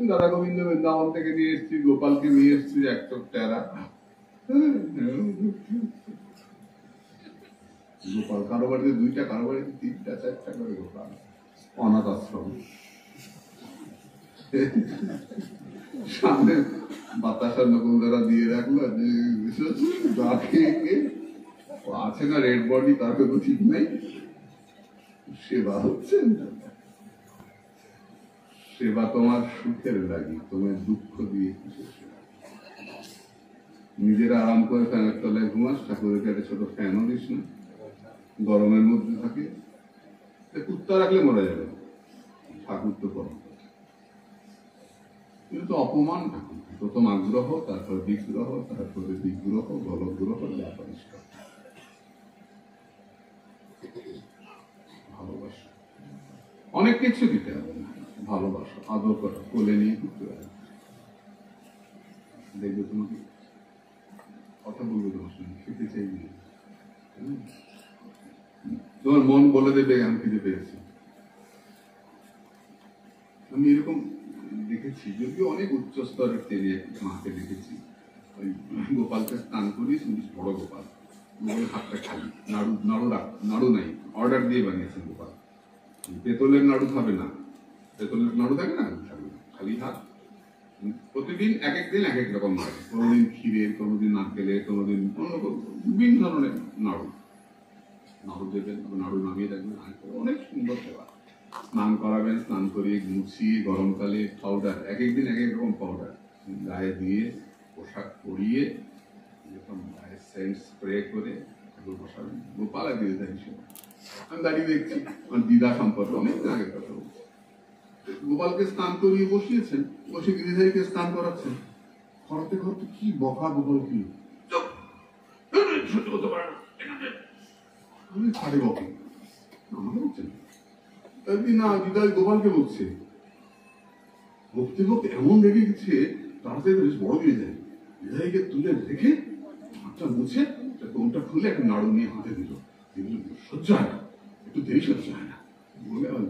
রাধা গোবিন্দ বৃন্দাবন থেকে নিয়ে এসেছি, গোপালকে নিয়ে এসেছি, একটা টেরা গোপাল, কারো বাড়িতে দুইটা, কারো বাড়িতে তিনটা চারটা করে গোপাল, অনাথ আশ্রম। সামনে বাতাসা নকল দ্বারা দিয়ে রাখলো, আছে না রেড বডি, তার কোনো ঠিক নেই। সেবা হচ্ছে, সেবা তোমার সুখের লাগি, তোমার দুঃখ দিয়ে নিজেরা আরাম করে ফ্যানের তলায় ঘুমাস, ঠাকুরের কাছে ছোট ফ্যানও দিস না, গরমের মধ্যে থাকে, কুত্তা রাখলে মরে যাবে, ঠাকুর তো কম। কিন্তু অপমান ঠাকুর, প্রথম আগ্রহ, তারপর বিগ্রহ, তারপরে বিগ্রহ, গলগ্রহ, পরিষ্কার ভালোবাসা। অনেক কিছু দিতে হবে না, ভালোবাসা, আদর করা, কোলে নিয়ে ঘুরতে হবে, দেখবে তোমাকে কথা বলবে, তোমার সঙ্গে খেতে চাইবে, তোমার মন বলে দেবে আমি খিদে পেয়েছি। আমি এরকম দেখেছি, যদিও অনেক উচ্চ স্তরের তেলে মাকে দেখেছি, ওই গোপালকে স্নান করিয়ে, বড় গোপাল, হাতটা খালি, নাড়ু নাড়ু নাড়ু নাই, অর্ডার দিয়ে বানিয়েছেন গোপাল। পেতলের নাড়ু খাবে না, পেতলের নাড়ু থাকে না, খালি হাত। প্রতিদিন এক এক দিন এক এক রকম নাড়ু, কোনোদিন ক্ষীরের, কোনোদিন নারকেলের, কোনোদিন অন্য বিভিন্ন ধরনের নাড়ু নাড়ু দেবেন, নাড়ু নামিয়ে রাখবেন, অনেক সুন্দর সেবা। স্নান করাবেন, স্নান করিয়ে গুছিয়ে গরমকালে পাউডার, এক একদিন এক এক রকম পাউডার গায়ে দিয়ে, পোশাক পরিয়ে, এরকম গায়ে সেন্ট স্প্রে করে বসাবেন। গোপাল আর দিদিদা হিসেবে আমি দাঁড়িয়ে দেখছি, আমার দিদা সম্পর্কে অনেকদিন আগের কথা বলছি। গোপালকে স্নান করিয়ে বসিয়েছেন, বসে গিরিধারীকে স্নান করাচ্ছেন, করতে করতে কি বকা গোপাল, কি সহ্য করতে পারে না, আমি ছাড়ে বকে, আমাকে বলছেন না, দিদা গোপালকে বলছে, বকতে বকতে এমন রেগে গেছে, তাড়াতাড়ি বেশ বড় হয়ে যায়, দিদাইকে তুলে রেখে হাতটা মুছে কোনটা খুলে একটা নাড়ু নিয়ে হাতে দিল, সহ্য হয় না, একটু দেরি সহ্য হয় না বলে আমার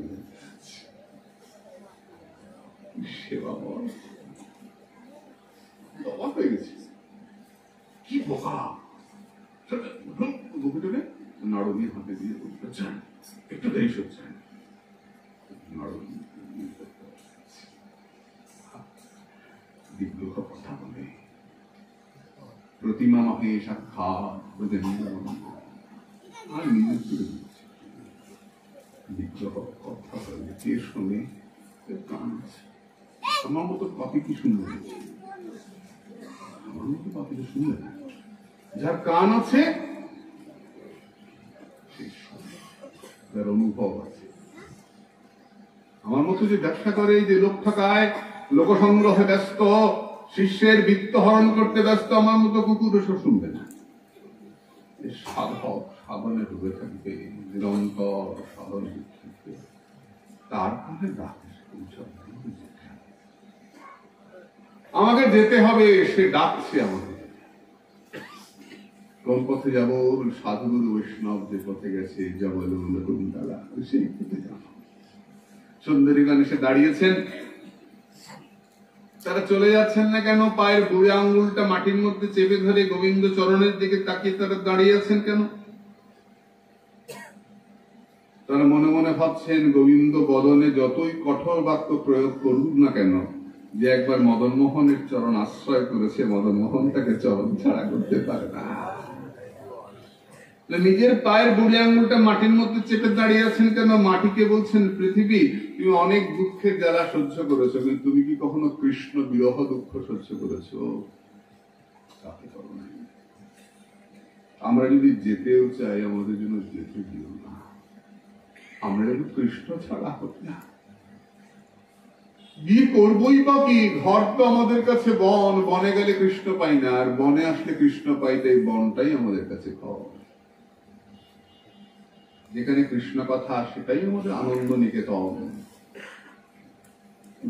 সেবা অবাক হয়ে গেছে, কি বোকা, গোপীটাকে নাড়ু নিয়ে হাতে দিয়ে সহ্য হয় না, একটু দেরি সহ্য হয় না, বিগ্রহ কথা বলে, প্রতিমা নহে সাক্ষাৎ, আর নিজের করে দিচ্ছে, বিগ্রহ কথা বলে, কে শোনে, কান আছে। আমার মতো পাপি কি শুনবে, আমার মতো পাপিটা শুনবে না, যার কান আছে যার অনুভব আছে। আমার মতো যে ব্যবসা করে, যে লোক ঠকায়, লোক সংগ্রহে ব্যস্ত, শিষ্যের বিত্ত হরণ করতে ব্যস্ত, আমার মতো কুকুর এসব শুনবে না। সাধক সাধনে ডুবে থাকবে, নিরন্তর সাধনে থাকবে, তারপরে আমাকে যেতে হবে, সে ডাকছে আমাকে। কোন পথে যাব, সাধুগুরু বৈষ্ণব যে পথে গেছে, জবলুন্দালা, সেই পথে যাব। সুন্দরীগণ এসে দাঁড়িয়েছেন, তারা চলে যাচ্ছেন না কেন? পায়ের বুড়ে আঙ্গুলটা মাটির মধ্যে চেপে ধরে গোবিন্দ চরণের দিকে তাকিয়ে তারা দাঁড়িয়ে আছেন কেন? তারা মনে মনে ভাবছেন, গোবিন্দ বদনে যতই কঠোর বাক্য প্রয়োগ করুক না কেন, যে একবার মদন মোহনের চরণ আশ্রয় করেছে, মদন মোহন তাকে চরণ ছাড়া করতে পারে না। নিজের পায়ের বুড়ি আঙ্গুলটা মাটির মধ্যে চেপে দাঁড়িয়ে আছেন কেন? মাটিকে বলছেন, পৃথিবী তুমি অনেক দুঃখের জ্বালা সহ্য করেছো, কিন্তু তুমি কি কখনো কৃষ্ণ বিরহ দুঃখ সহ্য করেছো? আমরা যদি যেতেও চাই, আমাদের জন্য যেতে দিও না, আমরা যদি কৃষ্ণ ছাড়া হতে না, বিয়ে করবোই বা কি? ঘর তো আমাদের কাছে বন, বনে গেলে কৃষ্ণ পাই না, আর বনে আসলে কৃষ্ণ পাই, তাই বনটাই আমাদের কাছে ঘর। যেখানে কৃষ্ণ কথা, সেটাই আমাদের আনন্দ নিকেতন।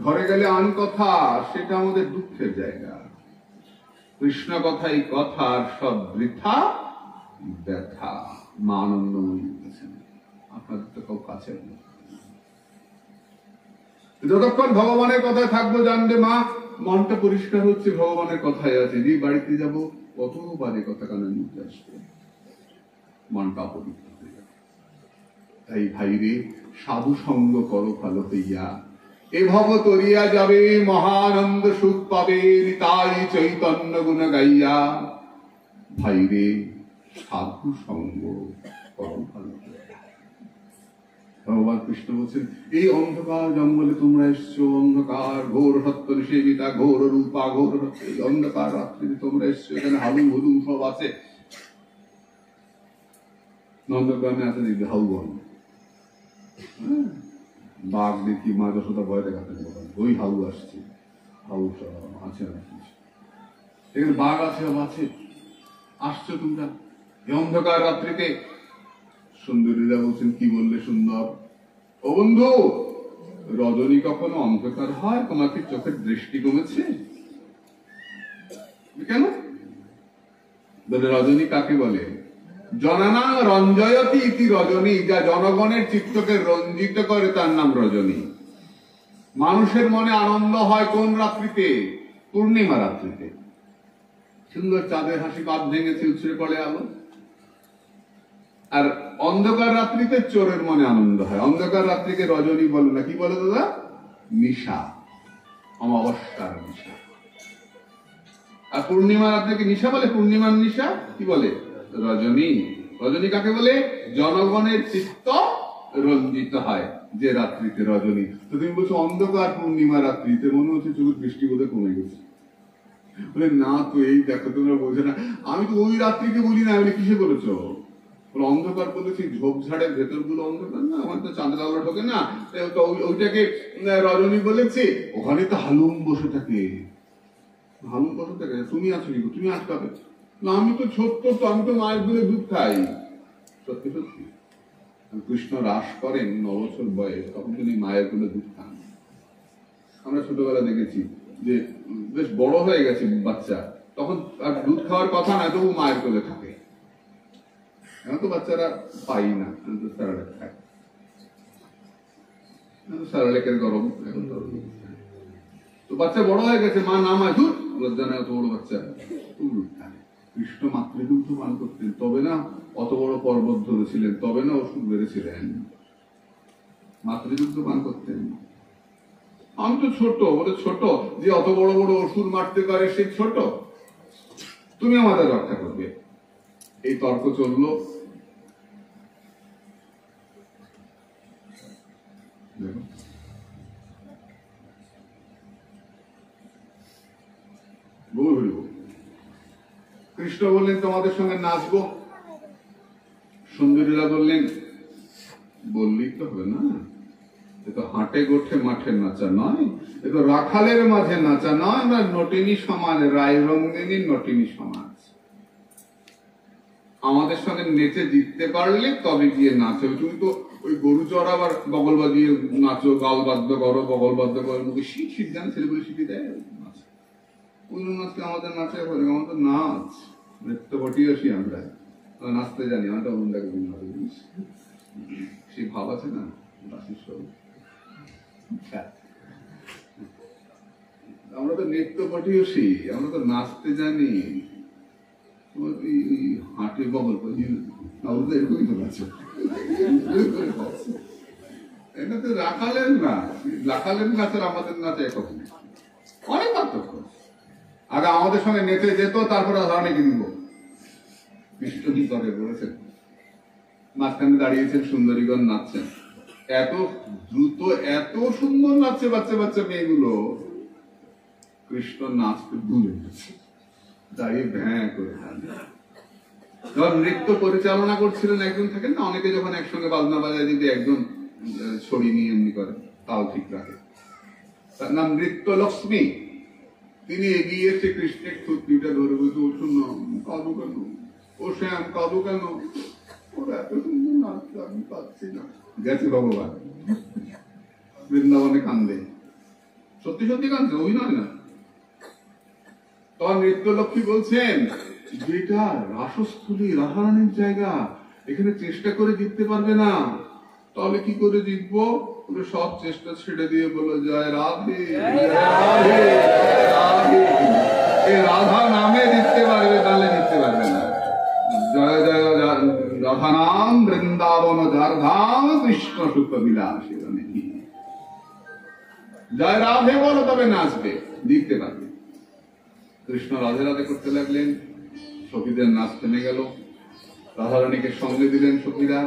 ঘরে গেলে আন কথা, সেটা আমাদের দুঃখের জায়গা। কৃষ্ণ কথাই কথার সব বৃথা ব্যথা। মা আনন্দময়ী বলেছেন, আপনাদের তো কেউ কাছে যতক্ষণ ভগবানের কথায় থাকবো জানবে মা মনটা পরিষ্কার হচ্ছে, ভগবানের কথায় আছে। যে বাড়িতে যাব কত বাজে কথা কানের মধ্যে আসবে, মনটা অপবিত্র হয়ে যাবে। তাই ভাই রে, সাধু সঙ্গ করো ভালো হইয়া, এ ভব তরিয়া যাবে, মহানন্দ সুখ পাবে, তাই চৈতন্য গুণ গাইয়া। ভাই রে, সাধু সঙ্গ করো ভালো। ভগবান কৃষ্ণ বলছেন, এই অন্ধকার জঙ্গলে তোমরা এসছো, অন্ধকার ঘোর সত্য সেবিতা, ঘোর রূপা, ঘোর এই অন্ধকার রাত্রিতে তোমরা এসছো, এখানে হালুম হুলুম সব আছে। নন্দগ্রামে আছে দেখবে হাউ বন, বাঘ দেখি মা যশোদা ভয় দেখাতেন, ওই হাউ আসছে, হাউ আছে এখানে বাঘ আছে, আছে আসছো তোমরা এই অন্ধকার রাত্রিতে। সুন্দরীরা বলছেন, কি বললে সুন্দর? ও বন্ধু, রজনী কখনো অন্ধকার হয়? তোমাকে চোখের দৃষ্টি কমেছে কেন? বলে, রজনী কাকে বলে? জনানাং রঞ্জয়তি ইতি রজনী, যা জনগণের চিত্তকে রঞ্জিত করে তার নাম রজনী। মানুষের মনে আনন্দ হয় কোন রাত্রিতে? পূর্ণিমা রাত্রিতে। সুন্দর চাঁদের হাসি, বাদ ভেঙে ছিলছিড়ে পড়ে আলো। আর অন্ধকার রাত্রিতে চোরের মনে আনন্দ হয়। অন্ধকার রাত্রিকে রজনী বলে না, কি বলে দাদা? নিশা, অমাবস্যার নিশা। আর পূর্ণিমা রাত্রিকে নিশা বলে, পূর্ণিমার নিশা কি বলে? রজনী। রজনী কাকে বলে? জনগণের চিত্ত রঞ্জিত হয় যে রাত্রিতে রজনী। তো তুমি বলছো অন্ধকার পূর্ণিমা রাত্রিতে, মনে হচ্ছে চোখের দৃষ্টি বোধহয় কমে গেছে। বলে না তো, এই দেখো তোমরা বোঝো না, আমি তো ওই রাত্রিকে বলি না। বলে কিসে বলেছো? অন্ধকার বলেছি ঝোপঝাড়ের ভেতর গুলো অন্ধকার না, আমার তো চাঁদের আলো ঢোকে না, ওইটাকে রজনী বলেছি। ওখানে তো হালুম বসে থাকে, হালুম বসে থাকে। তুমি আছো কি? তুমি আটকাবে না, আমি তো ছোট্ট, তো আমি তো মায়ের গুলো দুধ খাই। সত্যি সত্যি কৃষ্ণ রাস করেন 9 বছর বয়স, তখন তিনি মায়ের গুলো দুধ খান। আমরা ছোটবেলা দেখেছি যে বেশ বড় হয়ে গেছে বাচ্চা, তখন আর দুধ খাওয়ার কথা না, তবু মায়ের কোলে থাকে। এখন তো বাচ্চারা পাই না, স্যারালেক খায়, স্যারালেকের গরম। এখন তো বাচ্চা বড় হয়ে গেছে, মা নামায়, দুধ লজ্জা নেই, অত বড় বাচ্চা দুধ খায়। কৃষ্ণ মাতৃদুগ্ধ পান করতেন, তবে না অত বড় পর্বত ধরেছিলেন, তবে না ওষুধ বেড়েছিলেন। মাতৃদুগ্ধ পান করতেন। আমি তো ছোট, বলে ছোট যে অত বড় বড় ওষুধ মারতে পারে সে ছোট, তুমি আমাদের রক্ষা করবে। এই তর্ক চললো। কৃষ্ণ বললেন, তোমাদের সঙ্গে নাচবো। সুন্দরীরা বললেন, বললেই তো হবে না, এ তো হাটে গোঠে মাঠে নাচা নয়, এ তো রাখালের মাঝে নাচা নয়। আমরা নটিনী সমাজ, রায় রঙ্গিনী নটিনী সমাজ। আমাদের সঙ্গে নেচে জিততে পারলে তবে গিয়ে নাচো। তুমি তো ওই গরু চড়াবার বগল বাজিয়ে নাচো, গাল বাদ্য করো, বগল বাদ্য করো, মুখে শীত শীত জানে ছেলেগুলো শিখিয়ে দেয় নাচ। ওই নাচকে আমাদের নাচে করে, আমাদের নাচ নৃত্য বটিয়েছি আমরা, নাচতে জানি। আমরা অন্যকে সেই ভাব আছে না, আমরা তো নৃত্য পটিয়েছি, আমরা তো নাচতে জানি। হাটে বগল এরকমই তো নাচ, এটা তো রাখালেন নাচ। রাখালেন নাচের আমাদের নাচে এখন অনেক পার্থক্য। আগে আমাদের সঙ্গে নেচে যেত, তারপরে ধরনে কিনবো। কৃষ্ণ কি করে বলেছেন, মাঝখানে দাঁড়িয়েছেন, সুন্দরীগণ নাচছেন, এত দ্রুত এত সুন্দর নাচছে বাচ্চা বাচ্চা মেয়েগুলো। কৃষ্ণ নাচতে ভুলে গেছে, দাঁড়িয়ে ভ্যাঁ করে। যখন নৃত্য পরিচালনা করছিলেন একজন থাকেন না, অনেকে যখন একসঙ্গে বাজনা বাজায় দিতে একজন ছড়ি নিয়ে এমনি করে, তাও ঠিক রাখে, তার নাম নৃত্য লক্ষ্মী। তিনি এগিয়ে এসে কৃষ্ণের থুতনিটা ধরে বলতে, ও শোনো কাঁদো কেন, ও শ্যাম কাঁদো কেন, ওরা এত সুন্দর নাচতে আমি পাচ্ছি না। গেছে ভগবান বৃন্দাবনে কান্দে, সত্যি সত্যি কান্দছে, অভিনয় না। তখন নৃত্য লক্ষ্মী বলছেন, যেটা রাসস্থলী, রাধারানীর জায়গা, এখানে চেষ্টা করে জিততে পারবে না। তাহলে কি করে জিতবো? সব চেষ্টা ছেড়ে দিয়ে বলো জয় রাধে রাধে রাধে। এই রাধা নামে জিততে পারবে, তাহলে জিততে পারবে না। জয় জয় রাধা নাম বৃন্দাবন যার ধাম, কৃষ্ণ সুখ বিলাস। জয় রাধে বলো, তবে নাচবে, জিততে পারবে। কৃষ্ণ রাধে রাধে করতে লাগলেন, সখীদের নাচ থেমে গেল। রাধারানীকে সঙ্গে দিলেন সখীরা।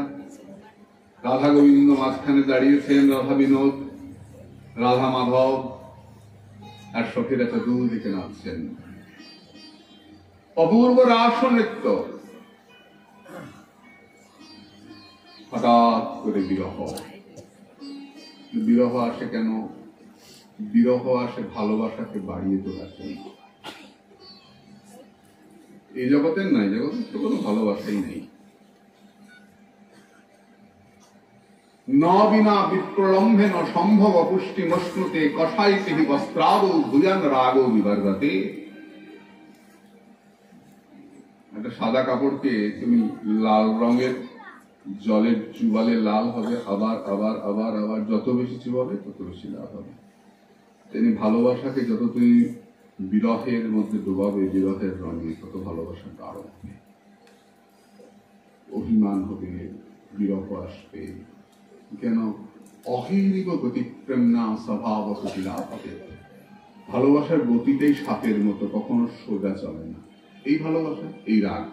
রাধা গোবিন্দ মাঝখানে দাঁড়িয়েছেন, রাধা বিনোদ, রাধা মাধব, আর সখীরা চতুর্দিকে নাচছেন। অপূর্ব রাস নৃত্য। হঠাৎ করে বিরহ। বিরহ আসে কেন? বিরহ আসে ভালোবাসাকে বাড়িয়ে তোলার জন্য। এই জগতের নাই, জগতের তো কোনো ভালোবাসাই নেই। ন বিনা বিপ্রলম্বে ন সম্ভব পুষ্টি মশ্নুতে কষাইতে হি বস্ত্রাব ভুজান রাগ বিবর্ধতে। একটা সাদা কাপড়কে তুমি লাল রঙের জলের চুবালে লাল হবে, আবার আবার আবার আবার যত বেশি চুবাবে তত বেশি লাল হবে। তেমনি ভালোবাসাকে যত তুমি বিরহের মধ্যে ডোবাবে, বিরহের রঙে, তত ভালোবাসা গাঢ় হবে, অভিমান হবে, বিরহ আসবে। কেন? অহিরিব গতিক্রম না স্বভাব কুটিলাভ হবে। ভালোবাসার গতিটাই সাপের মতো, কখনো সোজা চলে না। এই ভালোবাসা, এই রাগ,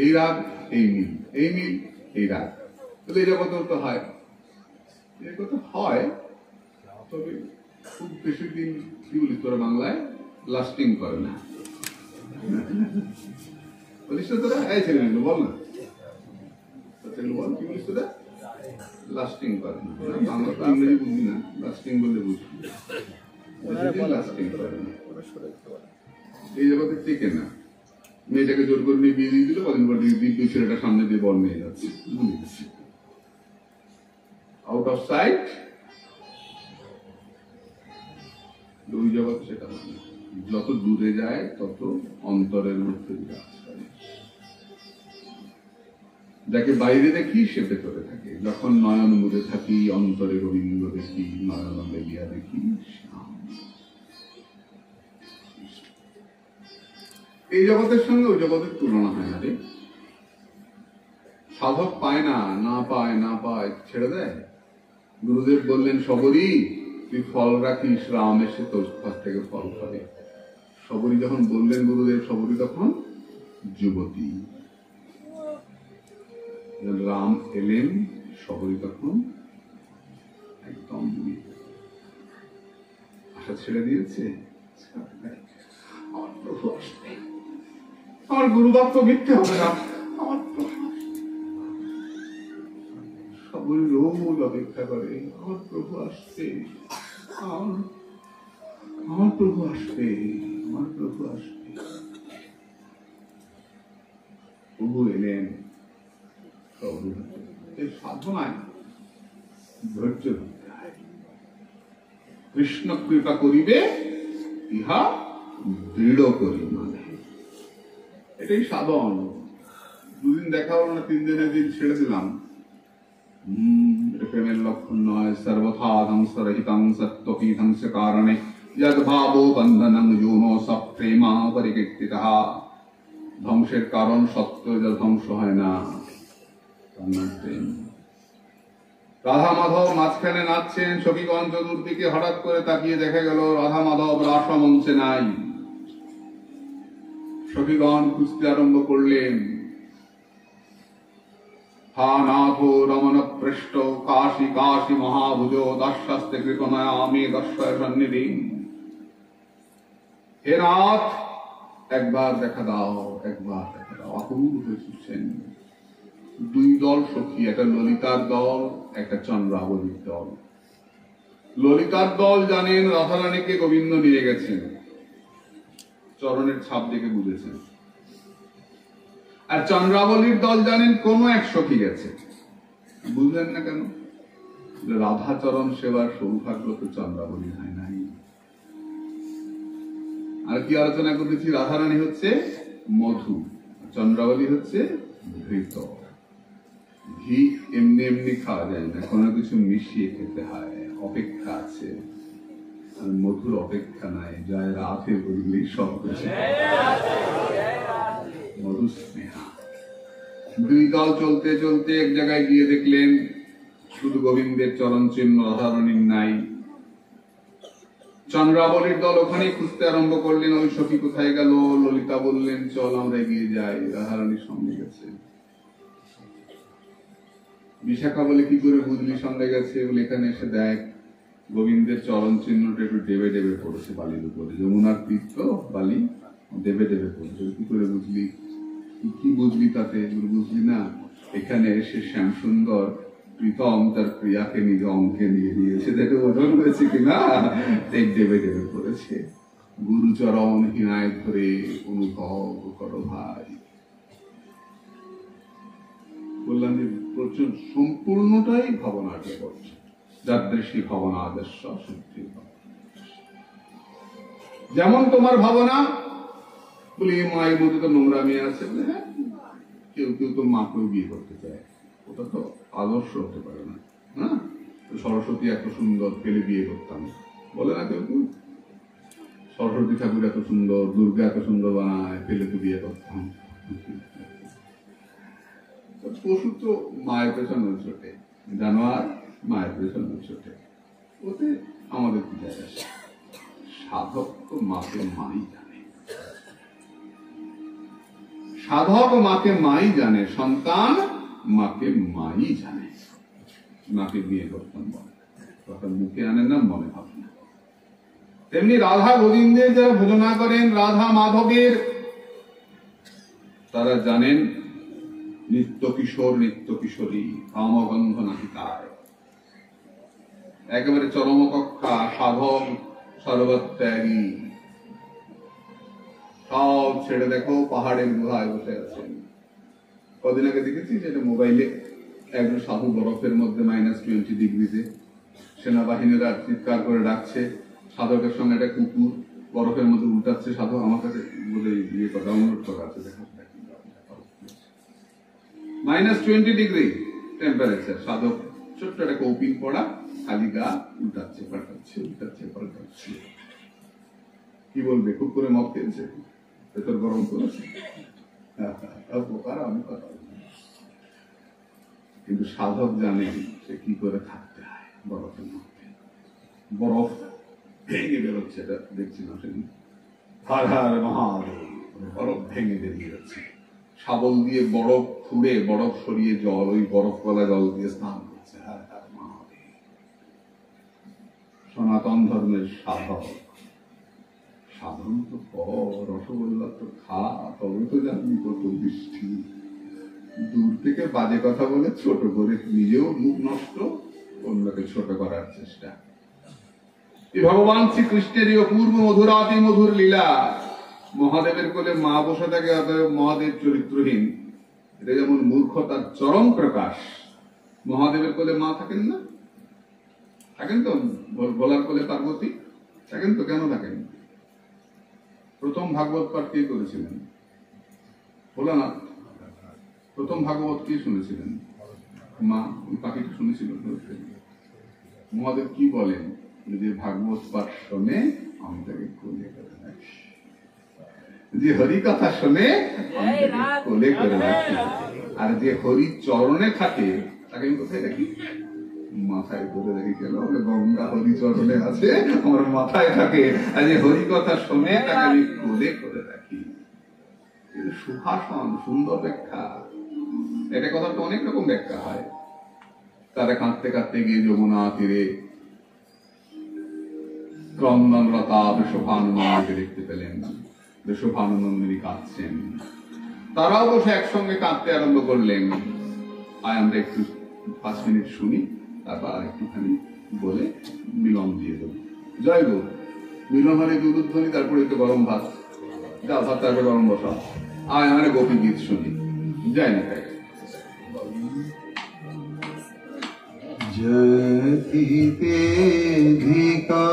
এই রাগ, এই মিল, এই মিল, এই রাগ। তবে এই জগতেও তো হয়, এই কথা হয়, তবে খুব বেশি দিন কি বলি তোরা বাংলায় লাস্টিং করে না। বলিস তোরা? এই ছেলে বল না, বল কি বলিস তোরা? লাস্টিং করে না। বাংলা তো ইংরেজি বুঝি না, লাস্টিং বললে বুঝি, লাস্টিং করে না। এই জগতে টেকে না। মেয়েটাকে জোর করে নিয়ে বিয়ে দিয়ে দিল, কদিন পর দিব্য ছেলেটা সামনে দিয়ে বল নিয়ে যাচ্ছে, আউট অফ সাইট। ওই জগৎ সেটা মানে যত দূরে যায় তত অন্তরের মধ্যে বিরাজ করে। যাকে বাইরে দেখি সে ভেতরে থাকে। যখন নয়ন মুদে থাকি, অন্তরে গোবিন্দ দেখি, নয়ন মেলিয়া দেখি শ্যাম। এই জগতের সঙ্গে ওই জগতের তুলনা হয় না রে। সাধক পায় না, না পায়, না পায়, ছেড়ে দেয়। গুরুদেব বললেন সবরী তুই ফল রাখিস, রাম এসে তোর কাছ থেকে ফল খাবে। সবরী যখন বললেন গুরুদেব, সবরী তখন যুবতী। রাম এলেন, সবরী তখন একদম আশা ছেড়ে দিয়েছে। আমার প্রভু আসবে, আমার গুরুবাক্য মিথ্যে হবে না, আমার সবরী রোজ অপেক্ষা করে, আমার প্রভু আসবে, আমার প্রভু আসবে, আমার প্রভু আসবে। প্রভু এলেন। এই সাধনায় ধৈর্য ধরতে হয়। কৃষ্ণ কৃপা করিবে ইহা দৃঢ় করি, মানে এটাই সাধন। দুদিন দেখা হলো না, 3 দিনের দিন ছেড়ে দিলাম, এটা প্রেমের লক্ষণ নয়। সর্বথা ধ্বংসরহিতং সত্যপি ধ্বংস কারণে যদ ভাবো বন্ধনং যোনো সব প্রেমা পরিকীর্তিতঃ। ধ্বংসের কারণ সত্য, যা ধ্বংস হয় না প্রেম। রাধা মাধব মাঝখানে নাচছেন, সখীগণ চতুর্দিকে। হঠাৎ করে তাকিয়ে দেখা গেল রাধা মাধব রাসমঞ্চে নাই। সখীগণ খুঁজতে আরম্ভ করলেন। হা নাথ রমণ পৃষ্ঠ কাশী কাশী মহাভুজ দাস্যাস্তে কৃপণয়া মে দর্শয় সন্নিধি। হে নাথ, একবার দেখা দাও, একবার দেখা দাও। আকুল হয়ে ছুটছেন। 2 দল সখী, একটা ললিতার দল, একটা চন্দ্রাবলীর দল। ললিতার দল জানেন রাধারানীকে গোবিন্দ নিয়ে গেছেন, চরণের ছাপ দেখে বুঝেছেন। আর চন্দ্রাবলীর দল জানেন কোন এক সখী গেছে। বুঝলেন না কেন? রাধাচরণ সেবার সৌভাগ্য তো চন্দ্রাবলী হয় নাই। আর কি আলোচনা করেছি? রাধারানী হচ্ছে মধু, চন্দ্রাবলী হচ্ছে ঘৃত। ঘি এমনি এমনি খাওয়া যায় না, কোনো কিছু মিশিয়ে খেতে হয়, অপেক্ষা আছে। আর মধুর অপেক্ষা নাই, যায় রাতে বললেই সব কিছু। মধু স্নেহা। দুই দল চলতে চলতে এক জায়গায় গিয়ে দেখলেন শুধু গোবিন্দের চরণ চিহ্ন, রাধারানীর নাই। চন্দ্রাবলীর দল ওখানেই খুঁজতে আরম্ভ করলেন, ওই সখী কোথায় গেল? ললিতা বললেন চল আমরা এগিয়ে যাই, রাধারানীর সঙ্গে গেছে। বিশাখা বলে কি করে বুঝলি সঙ্গে গেছে? বলে এখানে এসে দেখ গোবিন্দের চরণ চিহ্নটা একটু ডেবে ডেবে পড়েছে বালির উপরে, যমুনার তীর্থ বালি ডেবে ডেবে পড়েছে। কি করে বুঝলি? কি বুঝলি তাতে? বুঝলি না, এখানে এসে শ্যাম সুন্দর প্রীতম তার প্রিয়াকে নিজে অঙ্কে নিয়ে নিয়েছে, দেখে ওজন হয়েছে কিনা, ডেবে ডেবে পড়েছে। গুরুচরণ হিনায় ধরে অনুভব করো ভাই। বললাম যে প্রচুর সম্পূর্ণটাই ভাবনাকে করছে, যাদৃশী ভাবনা আদর্শ সত্যি। যেমন তোমার ভাবনা, বলি মায়ের মধ্যে তো নোংরামি আছে। হ্যাঁ, কেউ কেউ তো মাকেও বিয়ে করতে চায়, ওটা তো আদর্শ হতে পারে না। হ্যাঁ, সরস্বতী এত সুন্দর, পেলে বিয়ে করতাম বলে না কেউ কেউ? সরস্বতী ঠাকুর এত সুন্দর, দুর্গা এত সুন্দর বানায়, পেলে তো বিয়ে করতাম। পশু তো মায়ের পেছনে ছোটে, জানোয়ার মায়ের পেছনে ছোটে, ওতে আমাদের কি যায় আসে? সাধক তো মাকে মাই জানে, সাধক মাকে মাই জানে, সন্তান মাকে মাই জানে। মাকে বিয়ে করতাম বলে কথা মুখে আনে না, মনে ভাবে না। তেমনি রাধা গোবিন্দের যারা ভজনা করেন, রাধা মাধবের, তারা জানেন নিত্য কিশোর নিত্য কিশোরী, কামগন্ধ নাহিতায়, একেবারে চরম কক্ষা, সাধক সর্বত্যাগী, সব ছেড়ে দেখো পাহাড়ের গুহায় বসে আছেন। কদিন আগে দেখেছি যেটা মোবাইলে, একজন সাধু বরফের মধ্যে -20 ডিগ্রিতে, সেনাবাহিনীরা চিৎকার করে ডাকছে, সাধকের সঙ্গে একটা কুকুর বরফের মধ্যে উল্টাচ্ছে। সাধু আমার কাছে বলে ইয়ে করা, ডাউনলোড করা আছে, দেখা -20 ডিগ্রি টেম্পারেচার, সাধক ছোট্ট একটা কৌপিন পড়া, খালি গা, উল্টাচ্ছে পাল্টাচ্ছে, উল্টাচ্ছে পাল্টাচ্ছে। কি বলবে? খুব করে মদ খেয়েছে, ভেতর গরম করেছে, আমি কথা। কিন্তু সাধক জানে সে কি করে থাকতে হয় বরফের মধ্যে। বরফ ভেঙে বেরোচ্ছে, এটা দেখছিলাম সেদিন, হার হার মহাদেব, বরফ ভেঙে বেরিয়ে যাচ্ছে। শাবল দিয়ে বরফ খুঁড়ে, বরফ সরিয়ে জল, ওই বরফ গলা জল দিয়ে স্নান করছে। হার হার মহাদেব। সনাতন ধর্মের সাধক, সাধন তো কর, রসগোল্লা তো খা, তবে তো জানবি কত বৃষ্টি। দূর থেকে বাজে কথা বলে ছোট করে, নিজেও মুখ নষ্ট, অন্যকে ছোট করার চেষ্টা। ভগবান শ্রীকৃষ্ণের অপূর্ব মধুরাতি মধুর লীলা। মহাদেবের কোলে মা বসে থাকে, অতএব মহাদেব চরিত্রহীন, এটা যেমন মূর্খতার চরম প্রকাশ। মহাদেবের কোলে মা থাকেন না? থাকেন তো। ভোলার কোলে পার্বতী থাকেন তো, কেন থাকেন? প্রথম ভাগবত পাঠ কে করেছিলেন? ভোলানাথ। প্রথম ভাগবত কে শুনেছিলেন? মা। ওই পাখিটা শুনেছিল। মহাদেব কি বলেন? যে ভাগবত পাঠ শোনে আমি তাকে কোলে করে রাখি, যে হরি কথা শোনে আমি তাকে কোলে করে রাখি, আর যে হরি চরণে থাকে তাকে আমি কোথায় রাখি? মাথায় করে রাখি। কেন? গঙ্গা হরি চরণে আছে, আমার মাথায় থাকে, আর যে হরি কথা শোনে তাকে আমি কোলে করে রাখি। সুভাষণ, সুন্দর ব্যাখ্যা। এটা কথা তো অনেক রকম ব্যাখ্যা হয়। তারা কাঁদতে কাঁদতে গিয়ে যমুনা তীরে ক্রন্দনরতা বৃষভানুনন্দকে দেখতে পেলেন। বৃষভানুনন্দিনী কাঁদছেন, তারাও বসে একসঙ্গে কাঁদতে আরম্ভ করলেন। আমরা একটু 5 মিনিট শুনি, তারপর আর একটুখানি বলে মিলন দিয়ে দেব। জয় গো। মিলন হলে দুধধ্বনি, তারপরে একটু গরম ভাত, যা ভাত, তারপরে গরম বসা। আমরা গোপী গীত শুনি। জয় নিতাই। जतितेधिका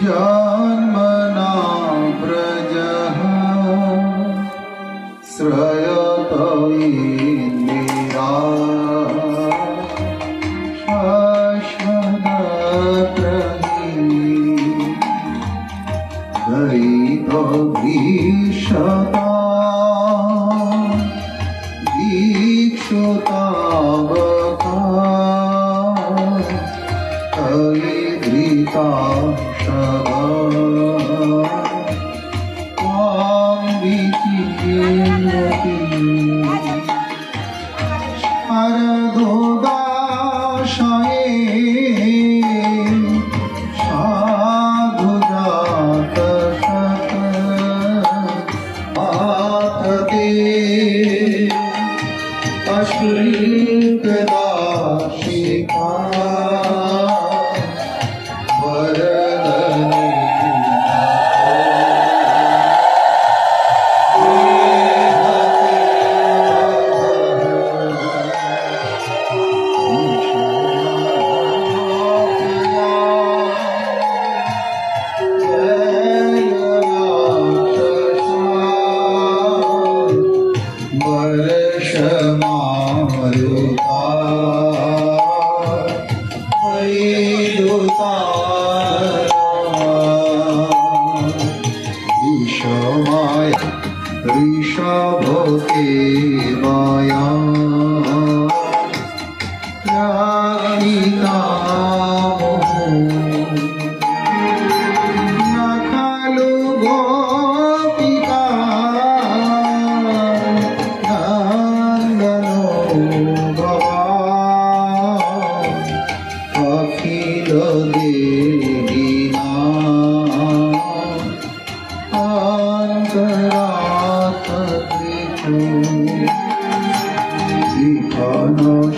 जन्मना व्रजः श्रयत भीषता दीक्षुतावका तैधृता सदा त्वां विचिन्वति शारदोदाशये अश्रीकदाशिका वरदने ऋषभके वाया न खलु गोपिका नन्दनो भवान् अखिल देहिना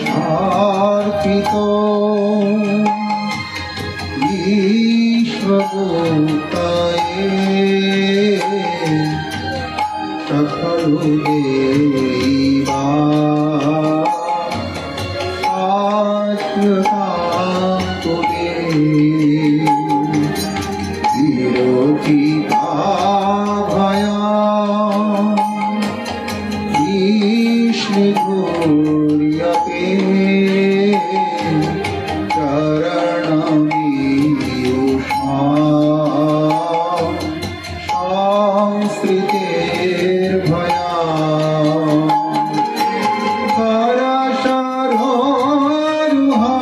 शार्पितो विश्वभूतये सकलु देवा शाश्वतान्तुते विरोचिता भया ईश्वरूर्यते चरणमीयुषा संस्कृतेर्भया करशरोरुहा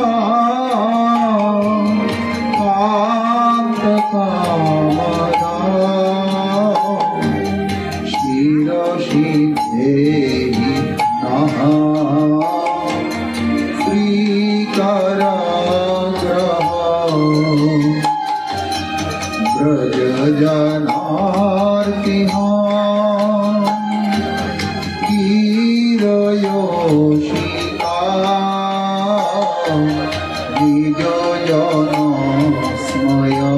कान्तकामदा शिरसिद्धेहि नः श्रीकराग्रह व्रजजनार्तिहा गिरयोषिता निजजनस्मया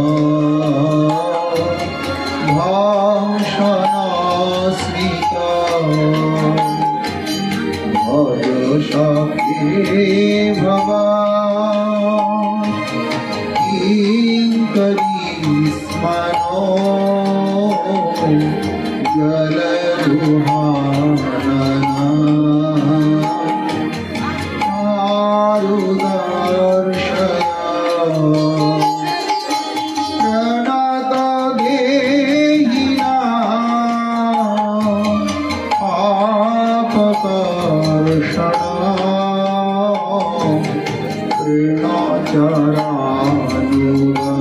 भाषणास्मिता भज सखे भवान् किङ्करीस्मनो जलरुहानना आरुदर्शया प्रणतदेहिना पापकर्षणा कृणाचरानुगा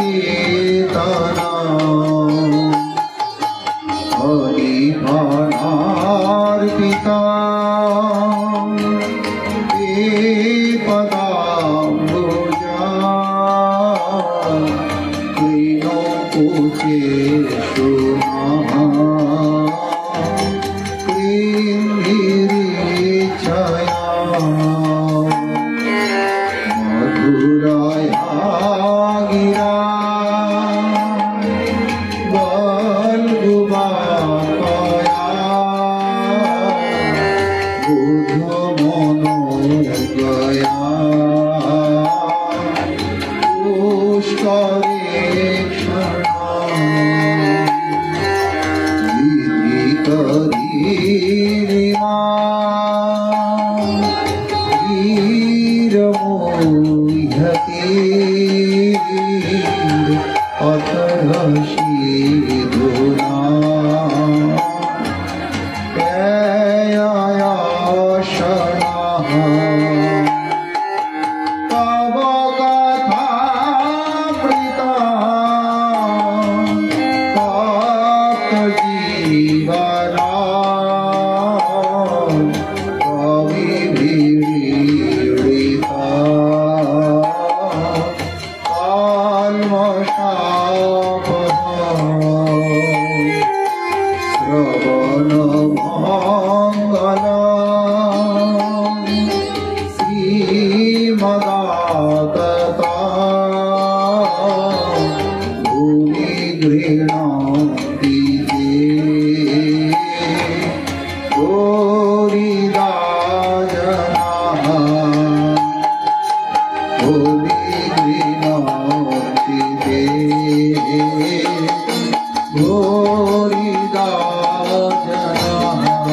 श्रीनिकेतना हरिभानार्पिता ते पदाम्बुजा क्रीणोकुचेषु क्रीन्निरीक्षया मधुराया गिरा बल्गुबापया बुधमनोगया पुष्करेक्षणा विधिकरीरिमा वीरमोह्यते स्वागता भूमि गृह्णाति ते गोरिदा जनाः भूमि गृह्णाति ते गोरिदा जनाः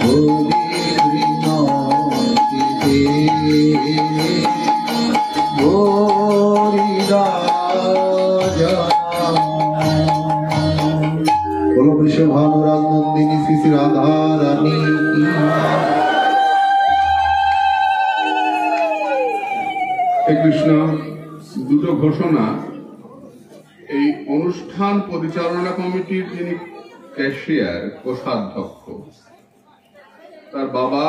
भूमि गृह्णाति ते गोरिदा जनाः। बोलो वृषभानुराग नंदिनी श्री श्री राधा रानी की। হে কৃষ্ণ, দুটো ঘোষণা। এই অনুষ্ঠান পরিচালনা কমিটির যিনি ক্যাশিয়ার, কোষাধ্যক্ষ, তার বাবা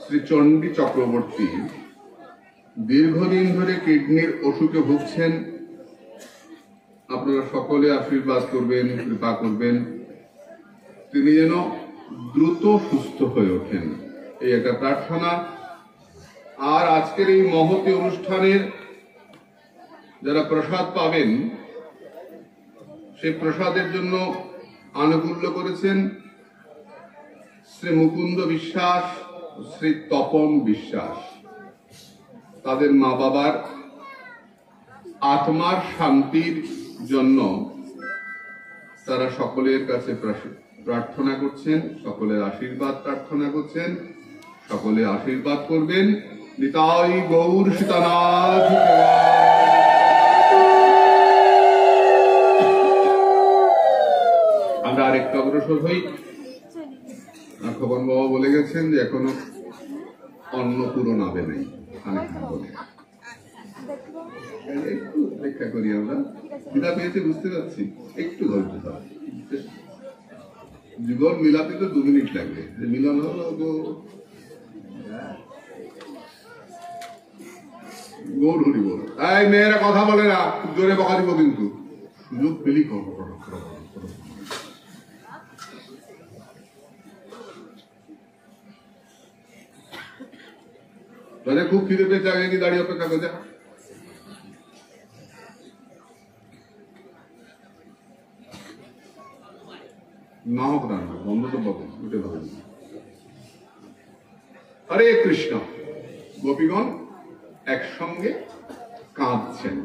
শ্রী চণ্ডী চক্রবর্তী দীর্ঘদিন ধরে কিডনির অসুখে ভুগছেন। আপনারা সকলে আশীর্বাদ করবেন, কৃপা করবেন, তিনি যেন দ্রুত সুস্থ হয়ে ওঠেন, এই একটা প্রার্থনা। আর আজকের এই মহতি অনুষ্ঠানের যারা প্রসাদ পাবেন, সেই প্রসাদের জন্য আনুকূল্য করেছেন শ্রী মুকুন্দ বিশ্বাস, শ্রী তপন বিশ্বাস। তাদের মা বাবার আত্মার শান্তির জন্য তারা সকলের কাছে প্রার্থনা করছেন, সকলের আশীর্বাদ প্রার্থনা করছেন। সকলে আশীর্বাদ করবেন। নিতাই গৌর সীতানাথ। আমরা আরেকটু অগ্রসর হই। খবন বাবা বলে গেছেন যে এখনো অন্ন পূরণ হবে নাই, অনেক বলে একটু অপেক্ষা করি। আমরা খিদা পেয়েছে বুঝতে পারছি, একটু ধৈর্য ধর। যুগল মিলাতে তো 2 মিনিট লাগবে, মিলন হলো তো গৌর হরি বল। এই মেয়েরা কথা বলে না, খুব জোরে বকা দিব কিন্তু। সুযোগ পেলি করো। খুব খিদে পেয়েছে, আগে কি দাঁড়িয়ে অপেক্ষা করছে? না হোক রান্না বন্ধ তো পাবো, উঠে ভালো। হরে কৃষ্ণ। গোপীগণ একসঙ্গে কাঁদছেন,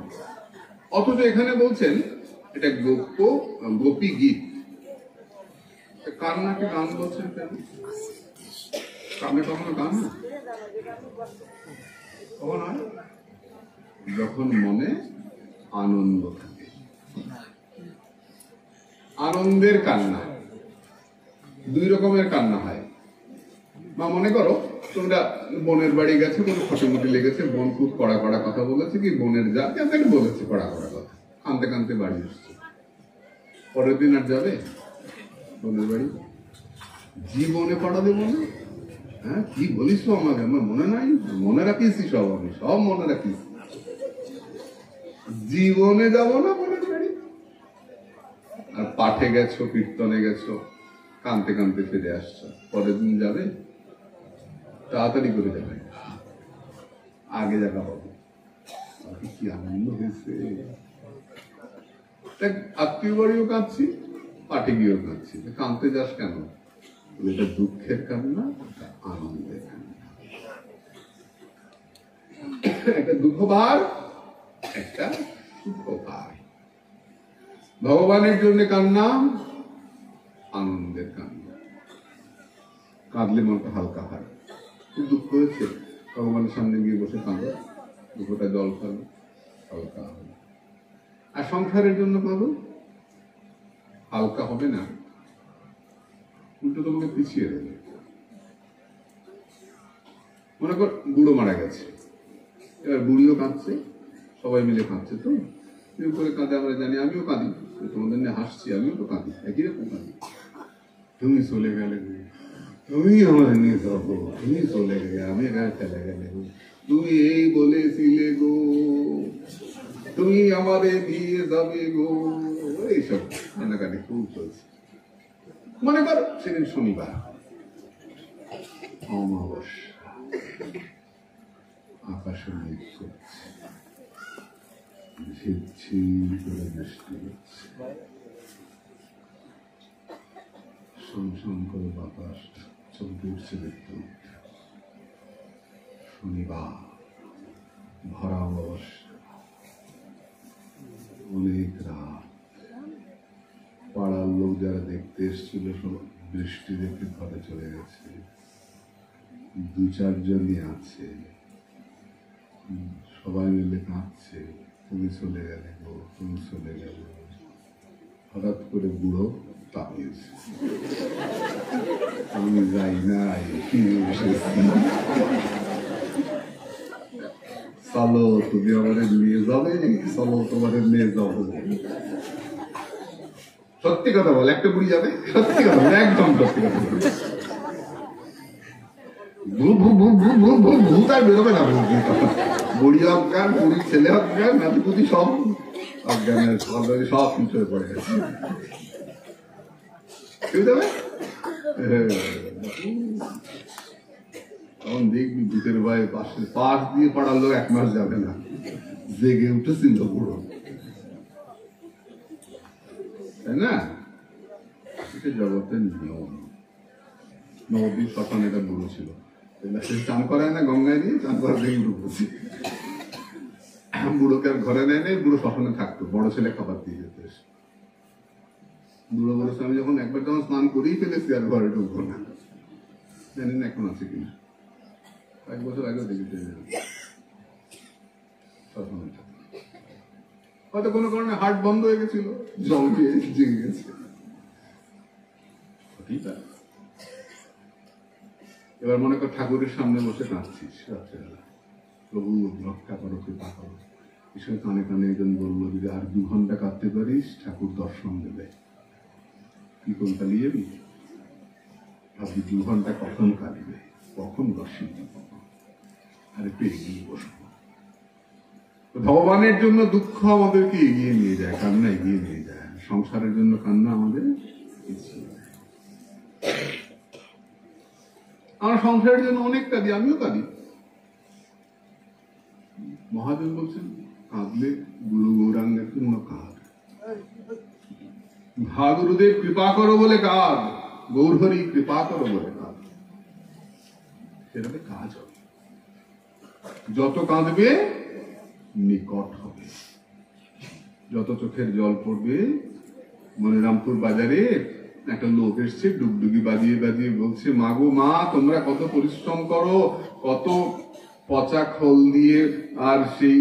অথচ এখানে বলছেন এটা গোপী গীত। কান্নাকে গান বলছেন কেন? কান্না কখনো গান না? কখন হয়? যখন মনে আনন্দ থাকে, আনন্দের কান্না। 2 রকমের কান্না হয়। বা মনে করো তোমরা বোনের বাড়ি গেছে, কোনো খসেমুটি লেগেছে, বোন খুব কড়া কড়া কথা বলেছে, কি বোনের যা কেন বলেছে কড়া কড়া কথা, কানতে কানতে বাড়ি এসছে। পরের দিন আর যাবে বোনের বাড়ি? জীবনে পড়া দেবো না? হ্যাঁ, কি বলিস তো আমাকে, আমার মনে নাই? মনে রাখিস সব, আমি সব মনে রাখিস। জীবনে যাব না বোনের বাড়ি। আর পাঠে গেছো, কীর্তনে গেছো, কানতে কানতে ফিরে আসছো, পরের দিন যাবে? তাড়াতাড়ি করে যাবে, আগে দেখা পাবো। কি আনন্দ হয়েছে! আত্মীয় বাড়িও কাঁদছি, পাঠে গিয়েও কাঁদছি। কাঁদতে যাস কেন? এটা দুঃখের কান্না, আনন্দের কান্না। একটা দুঃখ ভার, একটা সুখ ভার। ভগবানের জন্য কান্না, আনন্দের কান্না। কাঁদলে মনটা হালকা হয়। খুব দুঃখ হয়েছে, ভগবানের সামনে গিয়ে বসে কাঁদো, দুঃখটা জল খালো, হালকা হবে। আর সংসারের জন্য কাঁদো, হালকা হবে না, উল্টো তোমাকে পিছিয়ে দেবে। মনে কর বুড়ো মারা গেছে, এবার বুড়িও কাঁদছে, সবাই মিলে কাঁদছে। তো কেউ করে কাঁদে, আমরা জানি, আমিও কাঁদি, তোমাদের নিয়ে হাসছি, আমিও তো কাঁদি, একই রকম কাঁদি। তুমি চলে গেলে, তুমি আমাদের নিয়ে যাবো, তুমি চলে গেলে, আমি এখানে ফেলে গেলে, তুমি এই বলেছিলে গো, তুমি আমাদের দিয়ে যাবে গো, এইসব কান্নাকাটি খুব চলছে। মনে কর সেদিন শনিবার, অমাবস্যা, আকাশে মেঘ করছে, ঝিরঝি করে বৃষ্টি হচ্ছে, সংসং করে বাতাস চমকে উঠছে দেখতে উঠতে। শনিবার ভরা অমাবস্যা, অনেক রাত। পাড়ার লোক যারা দেখতে এসেছিল সব বৃষ্টি দেখে ঘরে চলে গেছে, দু চারজনই আছে, সবাই মিলে কাঁদছে, তুমি চলে গেলে গো, তুমি চলে গেলে। হঠাৎ করে বুড়ো তাকিয়েছে, আমি যাই নাই, চলো তুমি আমাদের নিয়ে যাবে, চলো তোমার নিয়ে যাবো। সত্যি কথা বল, একটা বুড়ি যাবে? সত্যি কথা বল, একদম সত্যি কথা বল। ভূত আর বেরোবে না, বুড়ি অজ্ঞান, বুড়ির ছেলে অজ্ঞান, নাতিপুতি সব অজ্ঞানের সব কিছু হয়ে পড়ে গেছে। কেউ যাবে? তখন দেখবি ভূতের ভয়ে পাশ দিয়ে পড়ার লোক 1 মাস যাবে না, জেগে উঠেছিল পুরো, তাই না? এটা জগতের নিয়ম। নবদ্বীপ শ্মশানে এটা বুড়ো ছিল, চান করায় না গঙ্গায় দিয়ে, চান করা দিয়ে উঠেছে। বুড়োকে আর ঘরে নেয় নেই, বুড়ো শ্মশানে থাকতো, বড় ছেলে খাবার দিয়ে যেত। বুড়ো বলেছে আমি যখন একবার যখন স্নান করেই ফেলেছি আর ঘরে ঢুকবো না। জানি না এখন আছে কিনা, 1 বছর আগে দেখেছি শ্মশানটা। হয়তো কোনো কারণে হার্ট বন্ধ হয়ে গেছিল, জল দিয়ে জেগে গেছে। এবার মনে কর ঠাকুরের সামনে বসে কাঁদছিস রাত্রেবেলা, প্রভু রক্ষা করো, কৃপা করো। ঈশ্বর কানে কানে একজন বললো, যদি আর 2 ঘন্টা কাঁদতে পারিস ঠাকুর দর্শন দেবে। কি কোন কালিয়ে যাবি? ভাবি 2 ঘন্টা কখন কাঁদবে, কখন দর্শন দেব, আরে পেয়ে গিয়ে বসবো। ভগবানের জন্য দুঃখ আমাদেরকে এগিয়ে নিয়ে যায়, কান্না এগিয়ে নিয়ে যায়। সংসারের জন্য কান্না আমাদের আমরা সংসারের জন্য অনেক কাঁদি, আমিও কাঁদি। মহাদেব বলছেন কাঁদলে গুরু গৌরাঙ্গের জন্য কাঁদ, ভা গুরুদেব কৃপা করো বলে কাঁদ, গৌরহরি কৃপা করো বলে কাঁদ। সেটাতে কাজ হবে, যত কাঁদবে নিকট হবে, যত চোখের জল পড়বে। মনিরামপুর বাজারে একটা লোক এসছে, ডুগডুগি বাজিয়ে বাজিয়ে বলছে, মা গো মা, তোমরা কত পরিশ্রম করো, কত পচা খোল দিয়ে আর সেই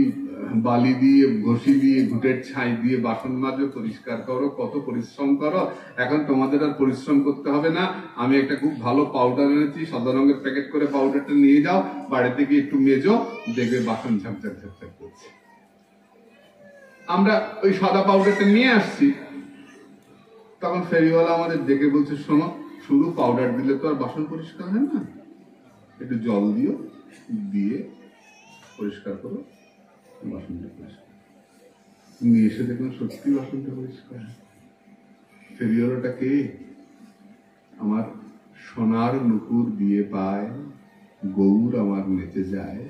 বালি দিয়ে ঘষি দিয়ে ঘুটের ছাই দিয়ে বাসন মাজো, পরিষ্কার করো, কত পরিশ্রম করো, এখন তোমাদের আর পরিশ্রম করতে হবে না। আমি একটা খুব ভালো পাউডার এনেছি, সাদা রঙের প্যাকেট করে পাউডারটা নিয়ে যাও, বাড়িতে গিয়ে একটু মেজো, দেখবে বাসন ঝাপঝাপ ঝাপঝাপ করছে। আমরা ওই সাদা পাউডারটা নিয়ে আসছি, তখন ফেরিওয়ালা আমাদের দেখে বলছে, শোনো, শুধু পাউডার দিলে তো আর বাসন পরিষ্কার হয় না, একটু জল দিও, দিয়ে পরিষ্কার করো বাসনটা পরিষ্কার। নিয়ে এসে দেখলাম সত্যি বাসনটা পরিষ্কার। ফেরিওয়ালাটা কে? আমার সোনার নুপুর দিয়ে পায়, গৌর আমার নেচে যায়।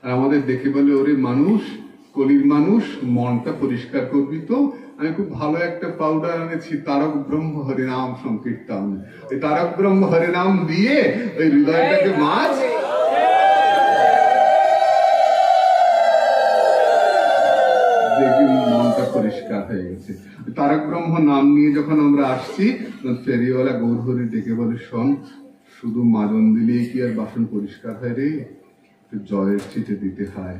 আর আমাদের দেখে বলে, ওরে মানুষ, কলির মানুষ, মনটা পরিষ্কার করবি তো। আমি খুব ভালো একটা পাউডার এনেছি, তারক ব্রহ্ম হরিনাম সংকীর্তন। ওই তারক ব্রহ্ম হরিনাম দিয়ে ওই হৃদয়টাকে মাছ, দেখবি মনটা পরিষ্কার হয়ে গেছে। তারক ব্রহ্ম নাম নিয়ে যখন আমরা আসছি, ফেরিওয়ালা গৌরহরি ডেকে বলে, শোন, শুধু মাজন দিলেই কি আর বাসন পরিষ্কার হয় রে? জলের ছিটে দিতে হয়।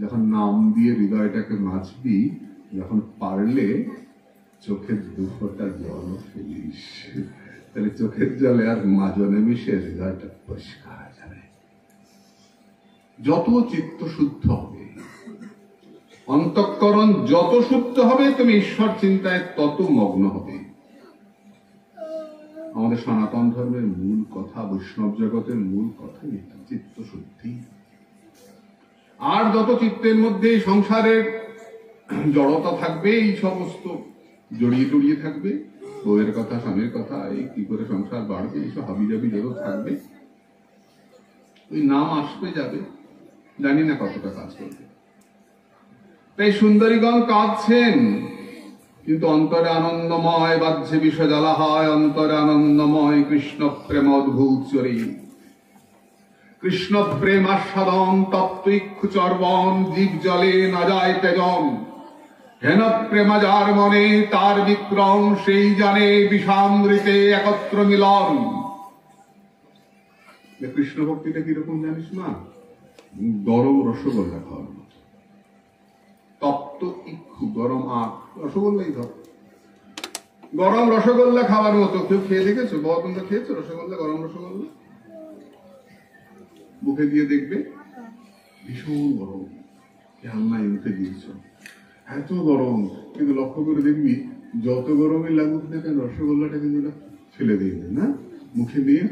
যখন নাম দিয়ে হৃদয়টাকে মাজবি, যখন পারলে চোখের 2 ফোঁটা জল ফেলিস, তাহলে চোখের জলে আর মাজনে মিশে হৃদয়টা পরিষ্কার হয়ে যাবে। যত চিত্ত শুদ্ধ হবে, অন্তঃকরণ যত শুদ্ধ হবে, তুমি ঈশ্বর চিন্তায় তত মগ্ন হবে। আমাদের সনাতন ধর্মের মূল কথা, বৈষ্ণব জগতের মূল কথা চিত্ত শুদ্ধি। আর যত চিত্তের মধ্যে সংসারের জড়তা থাকবে, এই সমস্ত জড়িয়ে টড়িয়ে থাকবে, বউয়ের কথা, স্বামীর কথা, এই কি করে সংসার বাড়বে, এইসব হাবিজাবি যত থাকবে, ওই নাম আসবে যাবে, জানি না কতটা কাজ করবে। তাই সুন্দরীগণ কাঁদছেন, কিন্তু অন্তরে আনন্দময়, বাহ্যে বিষয় জ্বালা হয়, অন্তরে আনন্দময় কৃষ্ণ প্রেম অদ্ভুত চরি। কৃষ্ণ প্রেম আস্বাদন তপ্ত ইক্ষু চর্বণ, জীব জলে না যায় তেজন। হেন প্রেমা যার মনে তার বিক্রম, সেই জানে বিষামৃতে একত্র মিলন। কৃষ্ণ ভক্তিটা কিরকম জানিস না? গরম রসগোল্লা খাওয়ার মতো। তপ্ত ইক্ষু, গরম আখ, রসগোল্লাই ধর, গরম রসগোল্লা খাওয়ার মতো। কেউ খেয়ে দেখেছো? বাবা তোমরা খেয়েছো রসগোল্লা? গরম রসগোল্লা মুখে দিয়ে দেখবে ভীষণ গরম, খেয়াল নাই মুখে দিয়েছ, এত গরম। কিন্তু লক্ষ্য করে দেখবি যত গরমই লাগুক না কেন রসগোল্লাটা কিন্তু ফেলে দিয়ে দেয় না, মুখে দিয়ে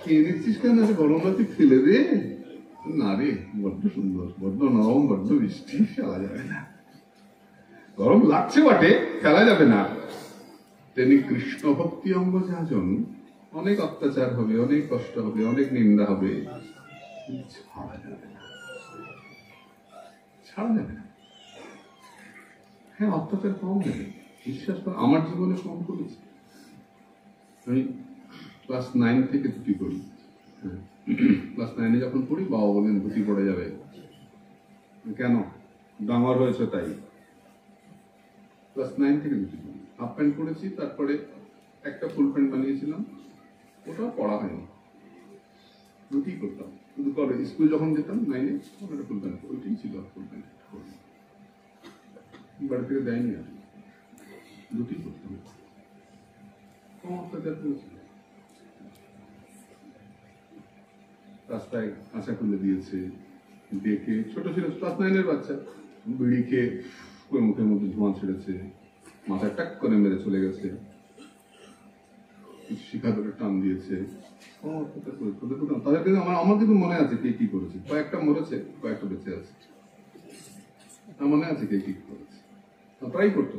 খেয়ে নিচ্ছিস কেন? গরম রাতে ফেলে দে না রে, বড্ড সুন্দর, বড্ড নরম, বড্ড বৃষ্টি, ফেলা যাবে না। গরম লাগছে বটে, ফেলা যাবে না। তেমনি কৃষ্ণ ভক্তি অঙ্গ যাজন, অনেক অত্যাচার হবে, অনেক কষ্ট হবে, অনেক নিন্দা হবে, ছাড়া যাবে না, ছাড়া যাবে না। হ্যাঁ, অত্যাচার কম যাবে, বিশ্বাস কর। আমার জীবনে কম করেছে। আমি ক্লাস 9 থেকে ধুতি পড়ি। ক্লাস 9-এ যখন পড়ি বাবা বলেন ধুতি পড়ে যাবে। কেন? ডাঙর হয়েছে তাই। ক্লাস 9 থেকে ধুতি পড়ি, হাফ প্যান্ট পরেছি, তারপরে একটা ফুল প্যান্ট বানিয়েছিলাম, ওটাও পড়া হয়নি, ধুতি করতাম। কিন্তু কলেজ স্কুল যখন যেতাম 9-এ, তখন একটা ফুল প্যান্ট, ওইটাই ছিল ফুল প্যান্ট। বাড়ি থেকে দেয়নি, আর ধুতি করতাম। রাস্তায় কাঁচা খুলে দিয়েছে, দেখে ছোট ছিল, ক্লাস 9-এর বাচ্চা, বিড়ি খেয়ে মুখের মধ্যে ধোঁয়া ছেড়েছে, মাথায় টাক করে মেরে চলে গেছে, শিখা ধরে টান দিয়েছে। তাদের কিন্তু আমার কিন্তু মনে আছে কে কি করেছে। কয়েকটা মরেছে, কয়েকটা বেঁচে আছে, মনে আছে কে কি করেছে, ট্রাই করতো।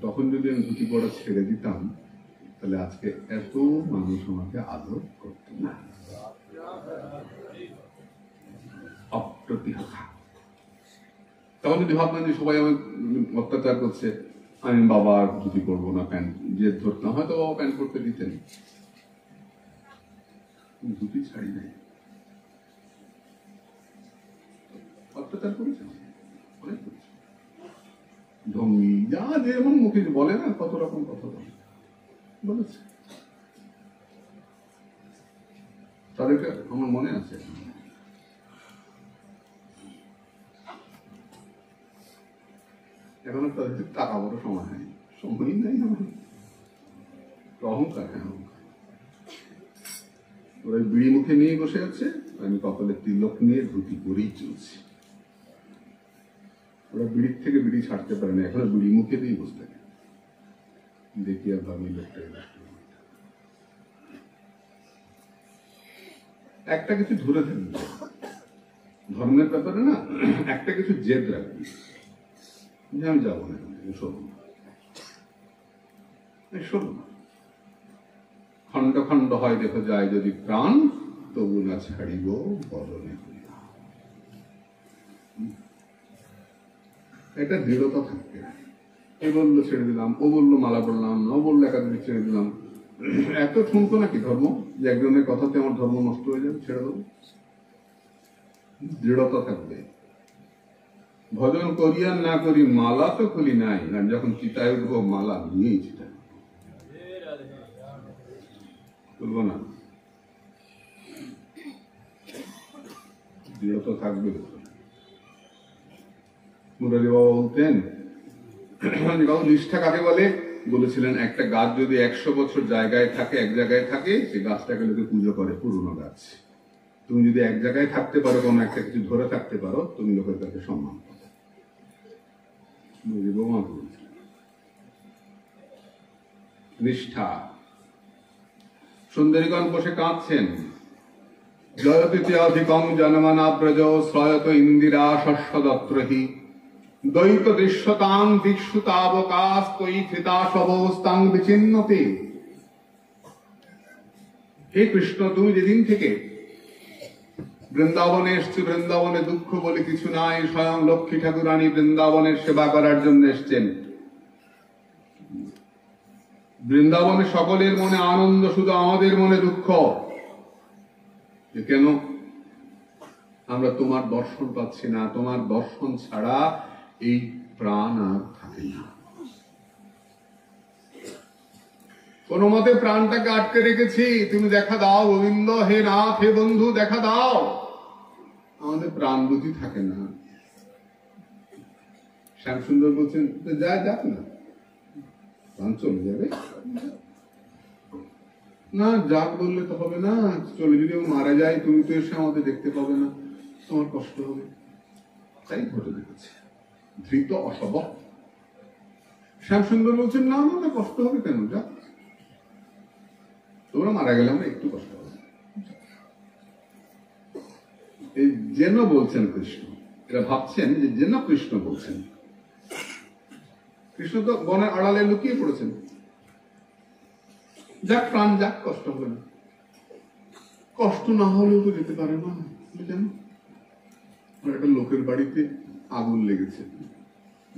তখন যদি আমি ধুতি পড়া ছেড়ে দিতাম, তাহলে আজকে এত মানুষ আমাকে আদর করত না। অপ্রতিহতা। তখন যদি ভাবতাম যে সবাই আমাকে অত্যাচার করছে, আমি বাবা আর ধুতি পরবো না, প্যান্ট জেদ ধরতাম, হয়তো বাবা প্যান্ট পরতে দিতেন। ধুতি ছাড়ি নাই, অত্যাচার করেছে, অনেক করেছে। ঢঙ্গি যা যেমন মুখে বলে না, কত রকম কথা বলেছে, তাদেরকে আমার মনে আছে। এখন তাদের টাকা বড় সময় হয়, সময়ই নাই আমার। অহংকার, হ্যাঁ অহংকার। ওরা বিড়ি মুখে নিয়ে বসে আছে, আমি কপালে তিলক নিয়ে ধুতি পরেই চলছি। ওরা বিড়ির থেকে বিড়ি ছাড়তে পারে না, এখন বিড়ি মুখে দিয়েই বসে থাকে। দেখি আর ভাবি লোকটা একটা কিছু ধরে থাকবে, ধর্মের ব্যাপারে না একটা কিছু জেদ রাখবি যে আমি যাবো না, শোনো না। খণ্ড খণ্ড হয় দেখো যায় যদি প্রাণ, তবু না ছাড়িব বদনে। একটা দৃঢ়তা থাকবে। এ বললো ছেড়ে দিলাম, ও বললো মালা পড়লাম, ও বললো একাদশী ছেড়ে দিলাম। এত ঠুনকো নাকি ধর্ম যে একজনের কথাতে আমার ধর্ম নষ্ট হয়ে যাবে, ছেড়ে দেবো? দৃঢ়তা থাকবে। ভজন করি আর না করি, মালা তো খুলি নাই, আর যখন চিতায় উঠবো মালা নিয়েই চিতায় বলবো না। দৃঢ়তা থাকবে। মুরারি বাবা বলতেন, নিষ্ঠা কাকে বলে? বলেছিলেন একটা গাছ যদি 100 বছর জায়গায় থাকে, এক জায়গায় থাকে, সেই গাছটাকে লোকে পুজো করে, পুরনো গাছ। তুমি যদি এক জায়গায় থাকতে পারো, কোনো একটা কিছু ধরে থাকতে পারো, তুমি লোকের কাছে সম্মান পাবে। নিষ্ঠা। সুন্দরীগণ বসে কাঁদছেন। জয়তীধিকং জনমনাব্রজ শ্রয়ত ইন্দিরা শস্যদত্রহি দ্বৈত দৃশ্যতাং দিক্ষুতাবকাশ তৈ ধৃতা সবস্তাং বিচিন্নতে। হে কৃষ্ণ, তুমি যেদিন থেকে বৃন্দাবনে এসছে, বৃন্দাবনে দুঃখ বলে কিছু নাই, স্বয়ং লক্ষ্মী ঠাকুরানী বৃন্দাবনের সেবা করার জন্য এসছেন। বৃন্দাবনে সকলের মনে আনন্দ, শুধু আমাদের মনে দুঃখ। কেন? আমরা তোমার দর্শন পাচ্ছি না। তোমার দর্শন ছাড়া এই প্রাণ আর থাকে না। কোন মতে প্রাণটাকে আটকে রেখেছি। তুমি দেখা দাও গোবিন্দ, হে নাথ, হে বন্ধু, দেখা দাও। আমাদের প্রাণ বুঝি থাকে না। শ্যামসুন্দর বলছেন, যাক না, প্রাণ চলে যাবে না। যাক বললে তো হবে না। চলে যদি মারা যায়, তুমি তো এসে আমাদের দেখতে পাবে না, তোমার কষ্ট হবে। তাই ঘটে দেখেছে ধৃত অসব। শ্যামসুন্দর বলছেন, না না, কষ্ট হবে কেন, যাক, তোমরা মারা গেলে আমরা একটু কষ্ট হবে। এই যেন বলছেন কৃষ্ণ, এরা ভাবছেন যে যেন কৃষ্ণ বলছেন। কৃষ্ণ তো বনের আড়ালে লুকিয়ে পড়েছেন। যাক, প্রাণ যাক, কষ্ট হবে না। কষ্ট না হলেও তো যেতে পারে না। জানো, একটা লোকের বাড়িতে আগুন লেগেছে,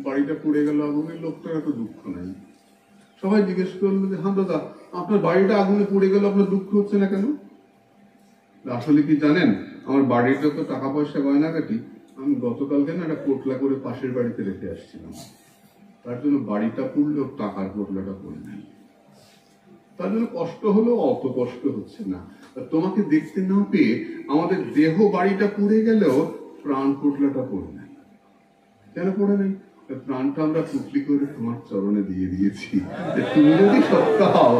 বাড়িটা পুড়ে গেল আগুনে, লোকটার এত দুঃখ নাই। সবাই জিজ্ঞেস করলো যে, হ্যাঁ দাদা, আপনার বাড়িটা আগুনে পুড়ে গেল, আপনার দুঃখ হচ্ছে না কেন? আসলে কি জানেন, আমার বাড়িটা তো টাকা পয়সা গয়না কাটি, আমি গতকালকে না একটা পোটলা করে পাশের বাড়িতে রেখে আসছিলাম, তার জন্য বাড়িটা পুড়লেও টাকার পোটলাটা পড়ে নাই। তার জন্য কষ্ট হলেও অত কষ্ট হচ্ছে না। তোমাকে দেখতে না পেয়ে আমাদের দেহ বাড়িটা পুড়ে গেলেও প্রাণ পোটলাটা পড়ে নাই। কেন পড়ে নাই? প্রাণটা আমরা পুটলি করে তোমার চরণে দিয়ে দিয়েছি। তুমি যদি সত্য হও,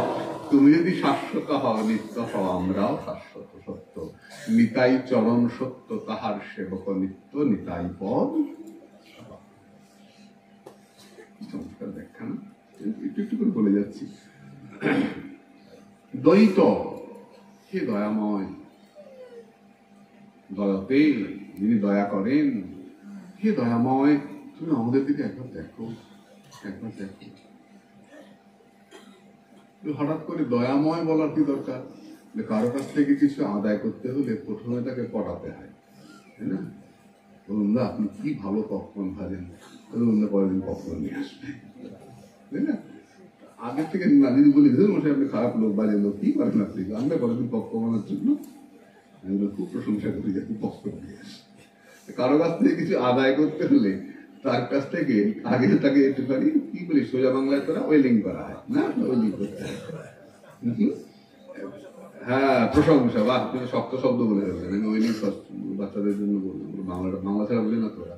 তুমি যদি শাশ্বত হও, নিত্য হও, আমরাও শাশ্বত সত্য। নিতাই চরণ সত্য, তাহার সেবক নিত্য, নিতাই পদ। চমৎকার ব্যাখ্যা না? একটু একটু করে বলে যাচ্ছি। দ্বৈত, হে দয়াময়, দয়াতে যিনি দয়া করেন, হে দয়াময়, তুমি আমাদের দিকে একবার দেখো, একবার দেখো। হঠাৎ করে দয়াময় বলার কি দরকার? কারো কাছ থেকে কিছু আদায় করতে হলে প্রথমে তাকে পড়াতে হয়, তাই না? বলুন না, আপনি কি ভালো পপকর্ন ভাজেন, বলুন না, পরের দিন পপকর্ন নিয়ে আসবে, তাই না? আগের থেকে না যদি বলি, ধরুন আপনি খারাপ লোক, বাজে লোক, কি করেন আপনি, আমরা পরের দিন পপকর্নের জন্য খুব প্রশংসা করি যে আপনি পপকর্ন নিয়ে আসেন। কারো কাছ থেকে কিছু আদায় করতে হলে তার কাছ থেকে আগে তাকে একটুখানি কি বলি, সোজা বাংলায় তারা ওয়েলিং করা হয় না, ওয়েলিং করতে হয়। হ্যাঁ, প্রশংসা, বাহ, তুমি শক্ত শব্দ বলে যাবেন। আমি ওয়েলিং বাচ্চাদের জন্য বলবো, বাংলা ছাড়া বলি না তোরা।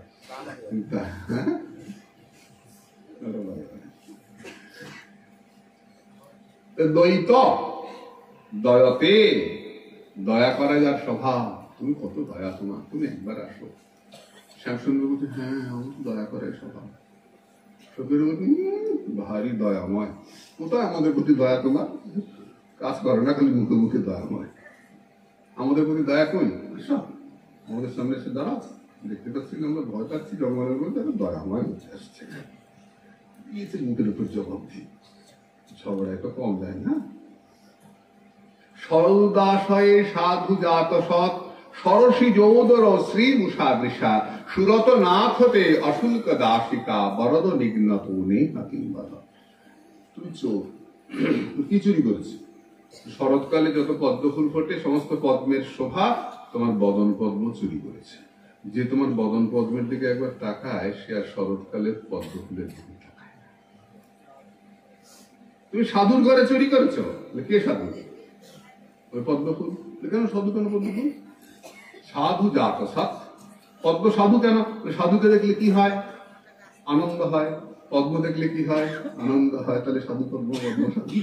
দ্বৈত, দয়াতে, দয়া করা যার স্বভাব। তুমি কত দয়া তোমার, তুমি একবার আসো। শ্যামসুন্দর বলছে, হ্যাঁ, আমার দয়া করে স্বভাব। সত্যি ভারী দয়াময়। কোথায় আমাদের প্রতি দয়া তোমার? কাজ করে না, খালি মুখে মুখে দয়াময়। আমাদের প্রতি দয়া কই? আমাদের সামনে এসে দাঁড়াও, দেখতে পাচ্ছি আমরা ভয় পাচ্ছি, জঙ্গলের মধ্যে দয়াময় উঠে আসছে, মুখের উপর জবাব দিই। ঝগড়া একটু কম দেয় না? সরলদাশয়ে সাধু জাত সৎ, সরসী যৌদর শ্রী মুষাদৃশা, সুরত নাথ হতে অশুল্ক দাসিকা, বরদ নিঘ্নত নেহাতিম্বর। তুমি চোর, কি চুরি করেছি? শরৎকালে যত পদ্ম ফুল ফোটে, সমস্ত পদ্মের শোভা তোমার বদন পদ্ম চুরি করেছে। যে তোমার বদন পদ্মের দিকে একবার তাকায়, সে আর শরৎকালের পদ্ম ফুলের দিকে তাকায়। তুমি সাধুর ঘরে চুরি করেছ? কে সাধু? ওই পদ্ম ফুল। কেন সাধু? কেন পদ্ম ফুল? সাধু জাত সৎ। পদ্ম সাধু কেন? সাধুকে দেখলে কি হয়? আনন্দ হয়। পদ্ম দেখলে কি হয়? আনন্দ হয়। তাহলে সাধু পদ্ম, পদ্ম সাধু।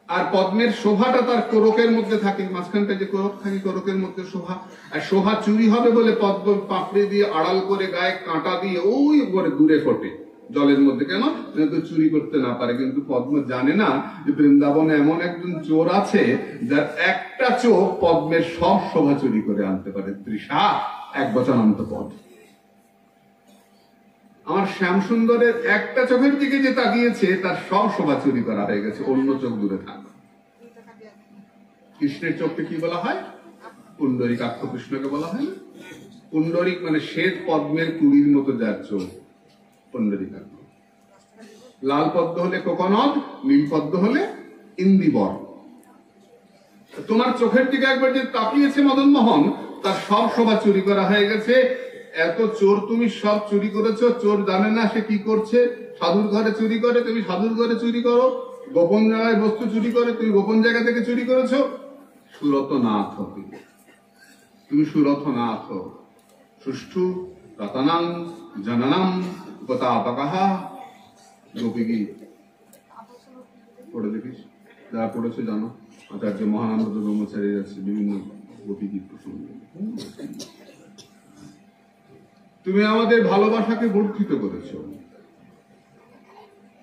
আর পদ্মের শোভাটা তার কোরকের মধ্যে থাকে, মাঝখানটা যে কোরক থাকে, কোরকের মধ্যে শোভা। আর শোভা চুরি হবে বলে পদ্ম পাপড়ি দিয়ে আড়াল করে গায়ে কাঁটা দিয়ে ওই উপরে দূরে ফোটে জলের মধ্যে। কেন? তো চুরি করতে না পারে। কিন্তু পদ্ম জানে না যে বৃন্দাবনে এমন একজন চোর আছে যার একটা চোখ পদ্মের সব শোভা চুরি করে আনতে পারে। তৃষা এক বচনান্ত পদ। আমার শ্যামসুন্দরের একটা চোখের দিকে যে তাকিয়েছে, তার সব শোভা চুরি করা হয়ে গেছে, অন্য চোখ দূরে থাকবে। কৃষ্ণের চোখকে কি বলা হয়? পুণ্ডরিকাক্ষ কৃষ্ণকে বলা হয় না? পুণ্ডরিক মানে শ্বেত পদ্মের কুড়ির মতো যার চোখ, পুণ্ডরিকাক্ষ। লাল পদ্ম হলে কোকনদ, নীল পদ্ম হলে ইন্দিবর। তোমার চোখের দিকে একবার যে তাকিয়েছে মদন মোহন, তার সব শোভা চুরি করা হয়ে গেছে। এত চোর তুমি সব চুরি করেছো, চোর জানে না সে কি করছে। সাধুর ঘরে চুরি করে, তুমি সাধুর ঘরে চুরি করো। গোপন জায়গায় বস্তু চুরি করে, তুমি গোপন জায়গা থেকে চুরি করেছো। সুরতনাথ তুমি, সুরথনাথ। সুষ্ঠু রতনাং জননম উপতাপকাহ। গোপীগীত পড়ে দেখিস, যারা পড়েছে জানো। আচার্য মহানন্দ ব্রহ্মচারী আছে বিভিন্ন গোপীগীত প্রসঙ্গে। তুমি আমাদের ভালোবাসাকে বর্ধিত করেছ।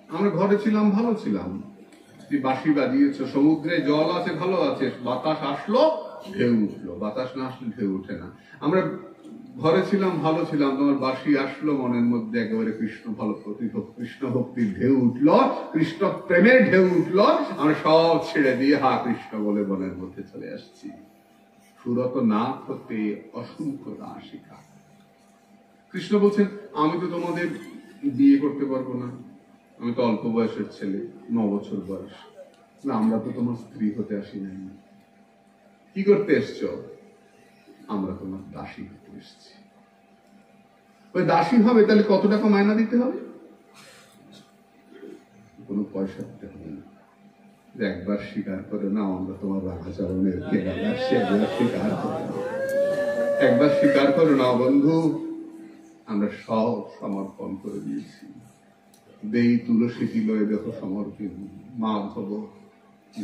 আমরা ঘরে ছিলাম, ভালো ছিলাম, তুমি বাঁশি বাজিয়েছ। সমুদ্রে জল আছে, ভালো আছে, বাতাস আসলো ঢেউ উঠলো, বাতাস না আসলে ঢেউ উঠে না। আমরা ঘরে ছিলাম, ভালো ছিলাম, তোমার বাঁশি আসলো, মনের মধ্যে একেবারে কৃষ্ণ ভালো কৃষ্ণ ভক্তির ঢেউ উঠলো, কৃষ্ণ প্রেমের ঢেউ উঠলো। আমরা সব ছেড়ে দিয়ে হা কৃষ্ণ বলে মনের মধ্যে চলে আসছি। সুরত নাথ হতে অসংখ্য দাসিকা। কৃষ্ণ বলছেন, আমি তো তোমাদের বিয়ে করতে পারবো না, আমি তো অল্প বয়সের ছেলে, 9 বছর বয়স। না, আমরা তো তোমার স্ত্রী হতে আসি নাই। কি করতে এসছো? আমরা তোমার দাসী হতে এসছি। ওই দাসী হবে, তাহলে কত টাকা মায়না দিতে হবে? কোনো পয়সা দিতে হবে না। একবার স্বীকার করে নাও, আমরা তোমার রাধাচরণের কেনাদার, সেবার স্বীকার করে নাও। একবার স্বীকার করে নাও বন্ধু, আমরা সব সমর্পণ করে দিয়েছি। দেই তুলসী তিলয় দেখো সমর্পিত, মাধব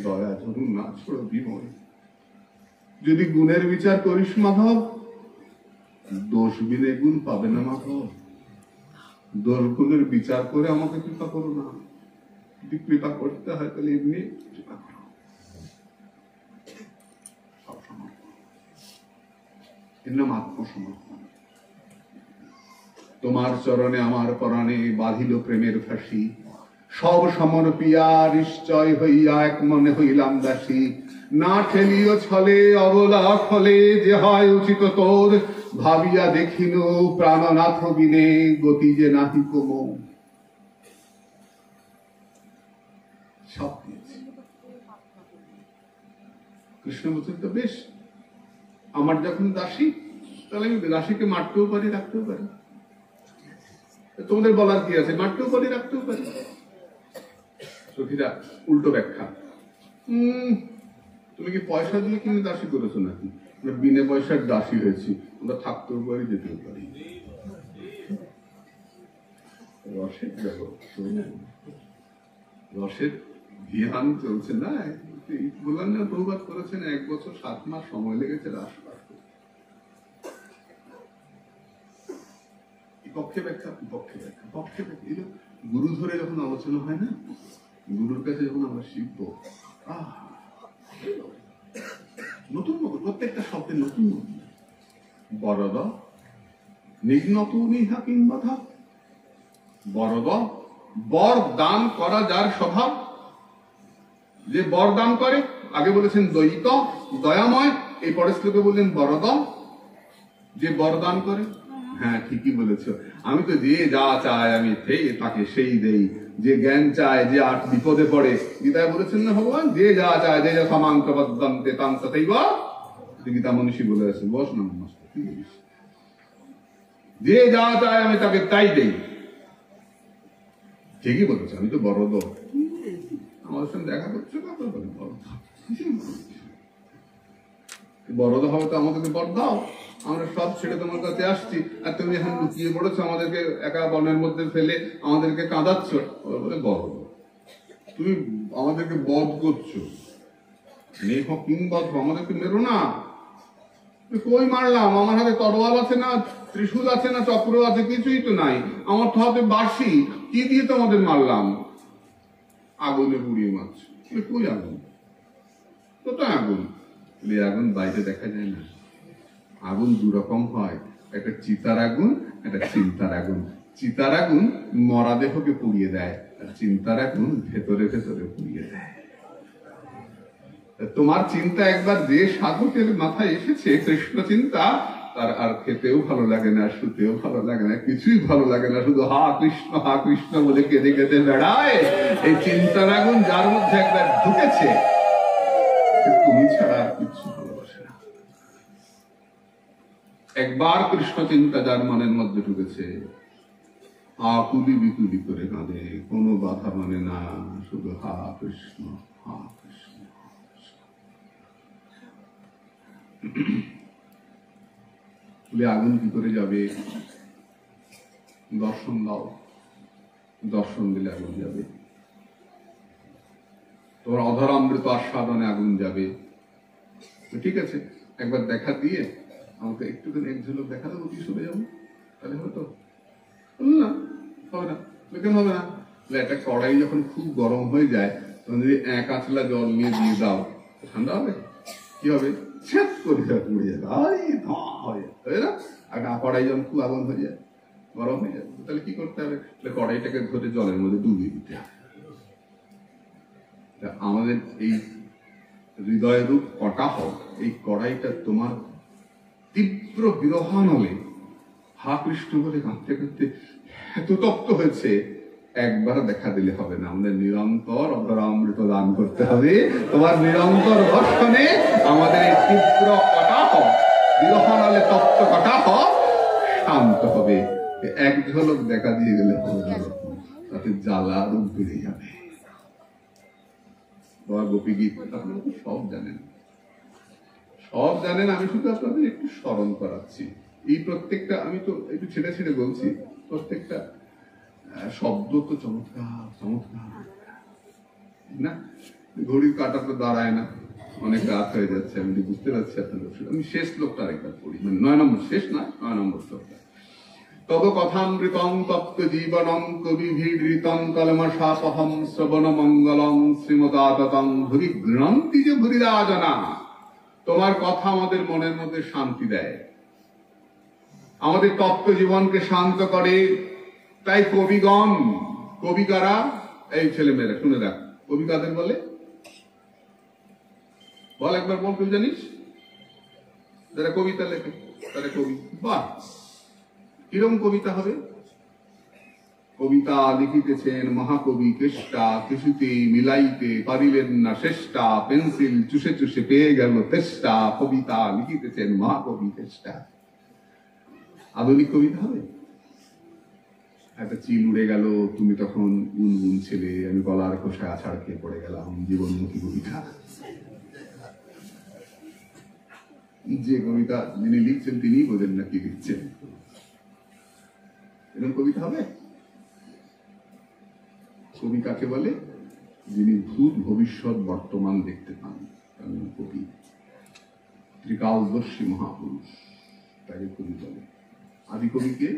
দয়া ধরুন না ছোড়ো বিময়। যদি গুণের বিচার করিস মাধব, দোষ বিনে গুণ পাবে না মাধব। দোষ গুণের বিচার করে আমাকে কৃপা করো না। যদি কৃপা করতে হয় তাহলে এমনি কৃপা করো। সব সমর্পণ, এর নাম আত্মসমর্পণ। তোমার চরণে আমার পরাণে বাঁধিল প্রেমের ফাঁসি। সব সমর্পিয়া নিশ্চয় হইয়া এক মনে হইলাম দাসী। না ঠেলিও ছলে অবলা ফলে, যে হয় উচিত তোর ভাবিয়া দেখিল প্রাণনাথ বিনে গতি যে নাহি কোম। সব দিয়েছি। কৃষ্ণ বলছেন, তো বেশ, আমার যখন দাসী, তাহলে আমি দাসীকে মারতেও পারি, রাখতেও পারি। তোমাদের বলার কি আছে? মারতেও পারি, রাখতেও পারি। সখীরা উল্টো ব্যাখ্যা। তুমি কি পয়সা দিয়ে কিনে দাসী করেছো নাকি? আমরা বিনা পয়সার দাসী হয়েছি, আমরা থাকতেও পারি, যেতেও পারি। রসের জগৎ, রসের ধ্যান চলছে না। বললাম না, প্রভুপাত করেছেন 1 বছর 7 মাস সময় লেগেছে রাস পাঠ করতে। পক্ষে ব্যাখ্যা, বিপক্ষে ব্যাখ্যা, পক্ষে ব্যাখ্যা। গুরু ধরে যখন আলোচনা হয় না, গুরুর কাছে যখন আমরা শিখব, নতুন নতুন প্রত্যেকটা শব্দের নতুন নতুন। বরদ নিঘ্নত নিহা কিংবাধা। বরদ, বর দান করা যার স্বভাব, যে বর দান করে। আগে বলেছেন দয়িত, দয়াময়, এই পরের শ্লোকে বললেন বরদ, যে বর দান করে। হ্যাঁ, ঠিকই বলেছ। আমি তো যে যা চায় আমি তাকে সেই দেই। যে জ্ঞান চায়, যে আর বিপদে পড়ে, গীতায় বলেছেন না ভগবান, যে যা চায়, যে যা সমান্ত বদ্ধন্তে তাং তথৈব। গীতা মনীষী বলে আছেন, বস না মস্ত, কি বলিস? যে যা চায় আমি তাকে তাই দেই। ঠিকই বলেছে, আমি তো বরদ। আমাদের সঙ্গে দেখা করছো না, বরদ হবে তো আমাদেরকে বর দাও। আমরা সব ছেড়ে তোমার কাছে আসছি, আর তুমি এখন লুকিয়ে পড়েছো, আমাদেরকে একা বনের মধ্যে ফেলে আমাদেরকে কাঁদাচ্ছ। বলে বরদ, তুমি আমাদেরকে বধ করছো। নেহ কিংবধ, আমাদেরকে মেরো না। কই মারলাম? আমার হাতে তরোয়াল আছে না, ত্রিশূল আছে না, চক্র আছে? কিছুই তো নাই। আমার তো হাতে বাঁশি, কি দিয়ে তোমাদের মারলাম? আগুনে পুড়িয়ে মারছো। কই আগুন? কোথায় আগুন? আগুন বাইরে দেখা যায় না। আগুন 2 রকম হয়, একটা চিতার আগুন, একটা চিন্তার আগুন। চিতার আগুন মরা দেহকে পুড়িয়ে দেয়, আর চিন্তার আগুন ভেতরে ভেতরে পুড়িয়ে দেয়। তোমার চিন্তা একবার যে সাধকের মাথায় এসেছে, কৃষ্ণ চিন্তা, তার আর খেতেও ভালো লাগে না, শুতেও ভালো লাগে না, কিছুই ভালো লাগে না, শুধু হা কৃষ্ণ বলে কেঁদে কেঁদে বেড়ায়। এই চিন্তার আগুন যার মধ্যে একবার ঢুকেছে, তুমি ছাড়া আর কিছু ভালোবাসে না। একবার কৃষ্ণ চিন্তা যার মনের মধ্যে ঢুকেছে, আকুলি বিকুলি করে কাঁদে, কোনো বাধা মানে না, শুধু হা কৃষ্ণ হা কৃষ্ণ। আগুন কি করে যাবে? দর্শন দাও, দর্শন দিলে আগুন যাবে। তোমার অধরামৃত আস্বাদনে আগুন যাবে। ঠিক আছে, একবার দেখা দিয়ে আমাকে একটুখানি এক ঝলক দেখা দেবো, কি চলে যাবো, তাহলে হবে তো? না, হবে না। কেন হবে না? একটা কড়াই যখন খুব গরম হয়ে যায়, তখন যদি এক আঁচলা জল নিয়ে দিয়ে দাও, ঠান্ডা হবে? কি হবে? ছেদ করে পড়ে যাবে, তাই না? আর কড়াই যখন খুব আগুন হয়ে যায়, গরম হয়ে যাবে, তাহলে কি করতে হবে? কড়াইটাকে ধরে জলের মধ্যে ডুবিয়ে দিতে হবে। আমাদের এই হৃদয় রূপ কটাহ, এই কড়াইটা তোমার তীব্র বিরহানলে হা কৃষ্ণ বলে কাঁদতে কাঁদতে এত তপ্ত হয়েছে, একবার দেখা দিলে হবে না, আমাদের নিরন্তর অধরামৃত দান করতে হবে। তোমার নিরন্তর দর্শনে আমাদের এই তীব্র কটাহ, বিরহানলে তপ্ত কটাহ শান্ত হবে। এক ঝলক দেখা দিয়ে গেলে হবে না, তাতে জ্বালা রূপ বেড়ে যাবে। গোপী গীত আপনারা সব জানেন, সব জানেন, আমি শুধু আপনাদের একটু স্মরণ করাচ্ছি। এই প্রত্যেকটা, আমি তো একটু ছেড়ে ছেড়ে বলছি, প্রত্যেকটা শব্দ তো চমৎকার চমৎকার না। ঘড়ির কাটা তো দাঁড়ায় না, অনেক রাত হয়ে যাচ্ছে, আমি বুঝতে পারছি আপনাদের। আমি শেষ শ্লোকটা আরেকবার পড়ি, মানে 9 নম্বর, শেষ না, 9 নম্বর শ্লোকটা। তব কথামৃতং তপ্ত জীবনং কবিভিড়ৃতং কলমশাপহং শ্রবণ মঙ্গলং শ্রীমদাততং ভুরি গৃণন্তি যে ভুরিরাজনা। তোমার কথা আমাদের মনের মধ্যে শান্তি দেয়, আমাদের তত্ত্ব জীবনকে শান্ত করে। তাই কবিগণ, কবি কারা? এই ছেলে মেয়েরা শুনে রাখ, কবি কাদের বলে? বল একবার, বল, কেউ জানিস? যারা কবিতা লেখে তারা কবি। বাহ, কিরম কবিতা হবে? কবিতা লিখিতেছেন মহাকবি কেষ্টা, কিছুতে মিলাইতে পারিলেন না চেষ্টা, পেন্সিল চুষে চুষে পেয়ে গেল তেষ্টা, কবিতা লিখিতেছেন মহাকবি কেষ্টা। আধুনিক কবিতা হবে? একটা চিল উড়ে গেল, তুমি তখন গুনগুন ছেলে, আমি গলার খোসা আছাড় খেয়ে পড়ে গেলাম, জীবনমুখী কবিতা। যে কবিতা যিনি লিখছেন তিনি বোঝেন না কি লিখছেন। এরকম কবিতা হবে? কবি কাকে বলে? যিনি ভূত ভবিষ্যৎ বর্তমান দেখতে পান, কবি। ত্রিকালদর্শী মহাপুরুষ, তাকে কবি বলে। আদি কবিকে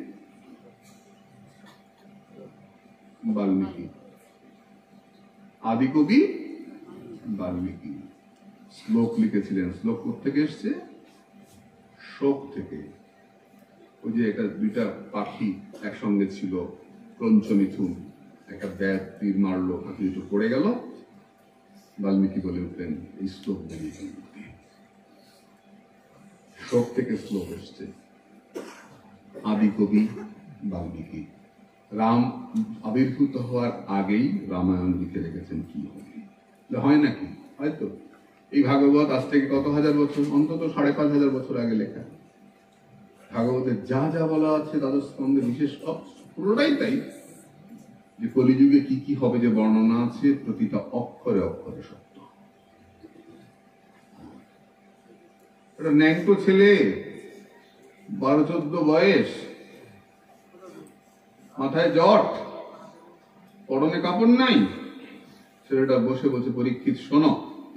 বাল্মীকি, আদি কবি বাল্মীকি। শ্লোক লিখেছিলেন। শ্লোক থেকে এসছে? শোক থেকে। ওই যে এটা দুইটা পাখি একসঙ্গে ছিল, ক্রঞ্চ মিথুন, একটা ব্যাগ তীর মারলো, পাখি দুটো পড়ে গেল, বাল্মীকি বলে উঠলেন এই শ্লোক বেরিয়ে। শোক থেকে শ্লোক এসছে। আদি কবি বাল্মীকি। রাম আবির্ভূত হওয়ার আগেই রামায়ণ লিখে রেখেছেন কি হবে, হয় নাকি? হয়তো এই ভাগবত আজ থেকে কত হাজার বছর, অন্তত 5,500 বছর আগে লেখা। ভাগবতের যা যা বলা আছে দ্বাদশ স্কন্ধে, বিশেষ পুরোটাই তাই, যে কলিযুগে কি কি হবে যে বর্ণনা আছে, প্রতিটা অক্ষরে অক্ষরে সত্য। একটা ন্যাংটো ছেলে, 12-14 বয়স, মাথায় জট, পরনে কাপড় নাই, ছেলেটা বসে বসে পরীক্ষিত শোনো,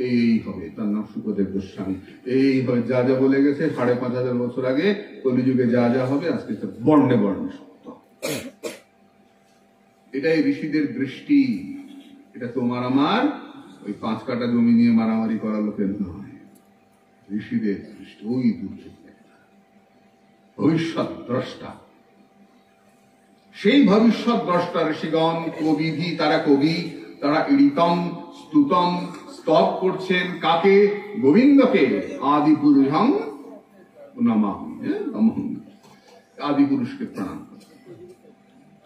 এই হবে, তার নাম শুকদেব গোস্বামী, এই হবে, যা যা বলে গেছে 5,500 বছর আগে, কলিযুগে যা যা হবে আজকে বর্ণে বর্ণে সত্য। এটাই ঋষিদের দৃষ্টি। এটা তোমার আমার ওই 5 কাঠা জমি নিয়ে মারামারি করা লোকের নয়, ঋষিদের দৃষ্টি। ওই ভবিষ্যৎ দ্রষ্টা, সেই ভবিষ্যৎ দ্রষ্টা ঋষিগণ, কবিভি, তারা কবি, তারা ইড়িতম স্তুতম স্তব করছেন কাকে? গোবিন্দকে। আদি পুরুষং নমামি, আদি পুরুষকে প্রণাম।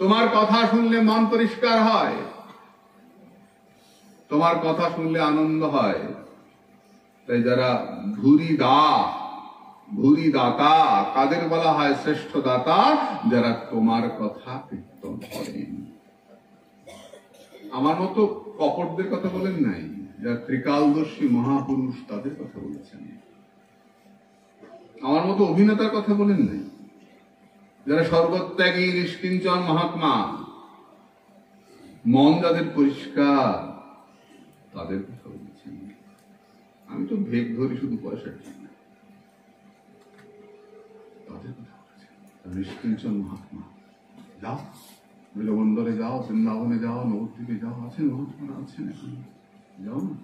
তোমার কথা শুনলে মন পরিষ্কার হয়, তোমার কথা শুনলে আনন্দ হয়। তাই যারা ভূরি দাতা, কাদের বলা হয় শ্রেষ্ঠ দাতা? যারা তোমার কথা কীর্তন করেন। আমার মতো কপটদের কথা বলেন নাই, যারা ত্রিকালদর্শী মহাপুরুষ তাদের কথা বলেছেন। আমার মতো অভিনেতার কথা বলেন নাই, যারা সর্বত্যাগী নিষ্কিঞ্চন মহাত্মা, মন যাদের পরিষ্কার তাদের কথা বলেছেন। আমি তো ভেগ ধরি শুধু পয়সা ঠিক না, তাদের কথা বলেছেন। নিষ্কিঞ্চন মহাত্মা। যাও বিলবন্দরে যাও, বৃন্দাবনে যাও, নবদ্বীপে যাও, আছেন মহাত্মারা, আছেন এখন, যাও না।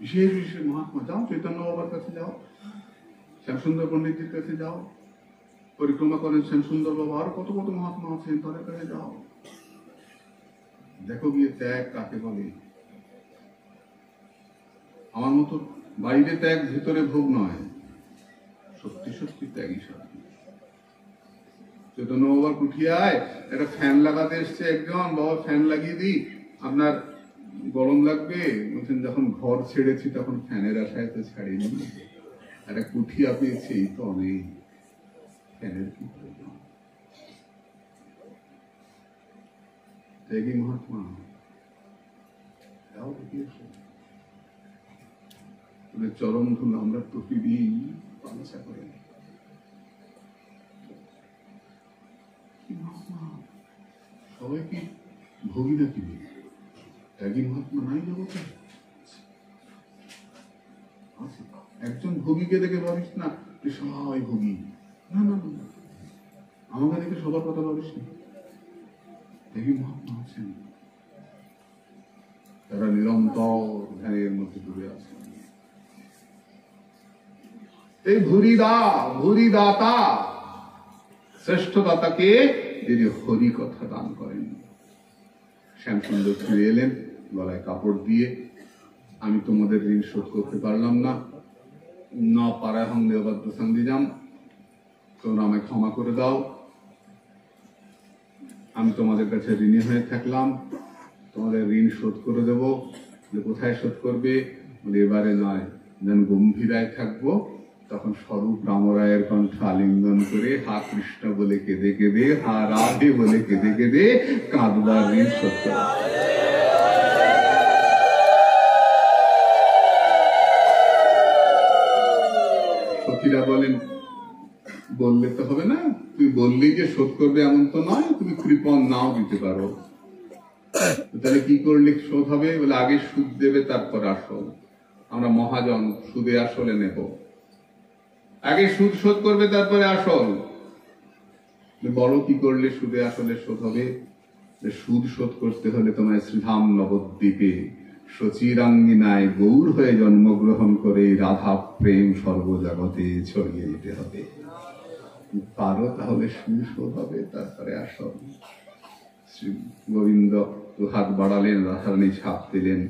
বিশেষ বিশেষ মহাত্মা, যাও চৈতন্য বাবার কাছে যাও, শ্যামসুন্দর পণ্ডিতজির কাছে যাও, পরিক্রমা করেন শ্যামসুন্দর বাবা, আর কত কত মহাত্মা আছেন, তাদের কাছে যাও। দেখো গিয়ে ত্যাগ কাকে বলে। আমার মতো বাইরে ত্যাগ ভিতরে ভোগ নয়, সত্যি সত্যি ত্যাগই সাধন। চৈতন্য বাবার কুঠিয়ায় একটা ফ্যান লাগাতে এসছে একজন, বাবা ফ্যান লাগিয়ে দিই, আপনার গরম লাগবে। বলছেন যখন ঘর ছেড়েছি তখন ফ্যানের আশায় তো ছাড়িনি, একটা কুঠিয়া পেয়েছি তো অনেক, ফ্যানের কি প্রয়োজন? ত্যাগী মহাত্মা, যাও দেখে এসো। চরম ধুল আমরা প্রতিদিন পালসা করে। সবাই কি ভোগী নাকি? ত্যাগী মহাত্মা নাই জগতে? একজন ভোগীকে দেখে ভাবিস না সবাই ভোগী, না না না, আমাকে দেখে সবার কথা ভাবিস না। ত্যাগী মহাত্মা আছেন, তারা নিরন্তর ধ্যানের মধ্যে ডুবে আছেন। এই ভূরি দাতা, শ্রেষ্ঠ দাতাকে যিনি হরি কথা দান করেন। শ্যামসুন্দর ফিরে এলেন গলায় কাপড় দিয়ে, আমি তোমাদের ঋণ শোধ করতে পারলাম না, না পারায় হং দেবাদ্য সন্ধিজাম, তোমরা আমায় ক্ষমা করে দাও। আমি তোমাদের কাছে ঋণী হয়ে থাকলাম, তোমাদের ঋণ শোধ করে দেব। কোথায় শোধ করবে? বলে এবারে নয়, যেন গম্ভীরায় থাকবো, তখন স্বরূপ রামরায়ের কণ্ঠ আলিঙ্গন করে হা কৃষ্ণ বলে কেঁদে কেঁদে, হা রাধে বলে কেঁদে কেঁদে কাঁদবার ঋণ শোধ করে। সখীরা বলেন, বললে তো হবে না, তুমি বললেই যে শোধ করবে এমন তো নয়, তুমি কৃপণ নাও দিতে পারো। তাহলে কি করলে শোধ হবে? বলে আগে সুদ দেবে তারপর আসল। আমরা মহাজন, সুদে আসলে নেব, আগে সুদ শোধ করবে তারপরে আসল। বড় কি করলে সুদে আসলে শোধ হবে? সুদ শোধ করতে হলে তোমায় শ্রীধাম নবদ্বীপে সচিরাঙ্গিনায় গৌর হয়ে জন্মগ্রহণ করে রাধা প্রেম সর্বজগতে ছড়িয়ে দিতে হবে। পারো তাহলে সুদ শোধ হবে, তারপরে আসল। শ্রী গোবিন্দ হাত বাড়ালেন, রাধারানী ছাপ দিলেন,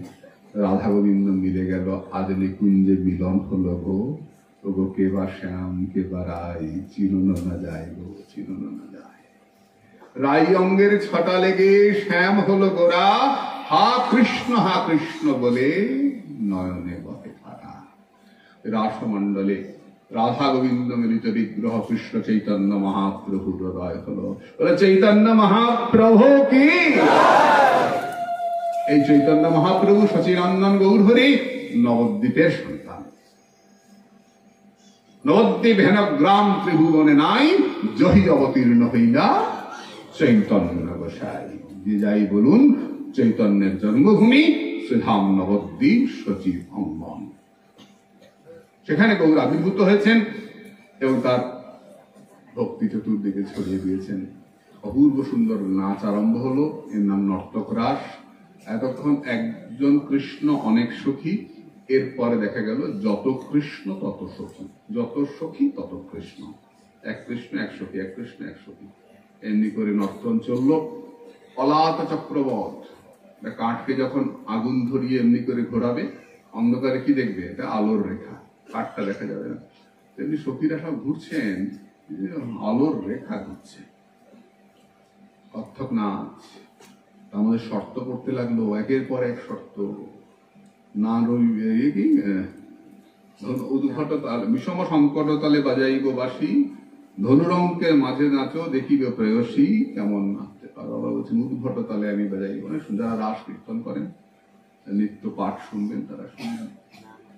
রাধা গোবিন্দ মিলে গেল। আজ নিকুঞ্জে মিলন হলো গো, গো কে বা শ্যাম কে বা রাই, চিরুনো না যায় গো, চিরুনো না যায়। রাই অঙ্গের ছটা লেগে শ্যাম হলো গোরা, হা কৃষ্ণ বলে নয়নে বহে ধারা। রাসমণ্ডলে রাধা গোবিন্দ মিলিত বিগ্রহ কৃষ্ণ চৈতন্য মহাপ্রভুর হৃদয় হলো। বলে চৈতন্য মহাপ্রভু কি? এই চৈতন্য মহাপ্রভু সচিরঞ্জন গৌর হরি নবদ্বীপের সন্তান। নবদ্বীপ হেন গ্রাম ত্রিভুবনে নাই, জহি অবতীর্ণ হইলা চৈতন্য গোসাই। যে যাই বলুন, চৈতন্যের জন্মভূমি শ্রীধাম নবদ্বীপ সচিব অঙ্গন। সেখানে গৌর আবির্ভূত হয়েছেন এবং তার ভক্তি চতুর্দিকে ছড়িয়ে দিয়েছেন। অপূর্ব সুন্দর নাচ আরম্ভ হলো, এর নাম নর্তক রাস। এতক্ষণ একজন কৃষ্ণ অনেক সখী, এরপরে দেখা গেল যত কৃষ্ণ তত সখী, যত সখী তত কৃষ্ণ। এক কৃষ্ণ এক সখী, এক কৃষ্ণ এক সখী, এমনি করে নর্তন চলল। অলাত চক্রবত কাঠকে যখন আগুন ধরিয়ে এমনি করে ঘোরাবে, অন্ধকারে কি দেখবে? এটা আলোর রেখা, কাঠটা দেখা যাবে না। তেমনি সখীরা সব ঘুরছেন, আলোর রেখা ঘুরছে। কত্থক নাচ, আমাদের শর্ত পড়তে লাগলো, একের পর এক শর্ত। না কি উদ্ভট তাল বিষম সংকট তালে বাজাইব বাসি, ধনুরঙ্কের মাঝে নাচো দেখিবে প্রেয়সী, কেমন নাচতে পারো। আবার বলছেন উদ্ভট তালে আমি বাজাইব, মানে যারা রাস কীর্তন করেন, নিত্য পাঠ শুনবেন, তারা শুনবেন।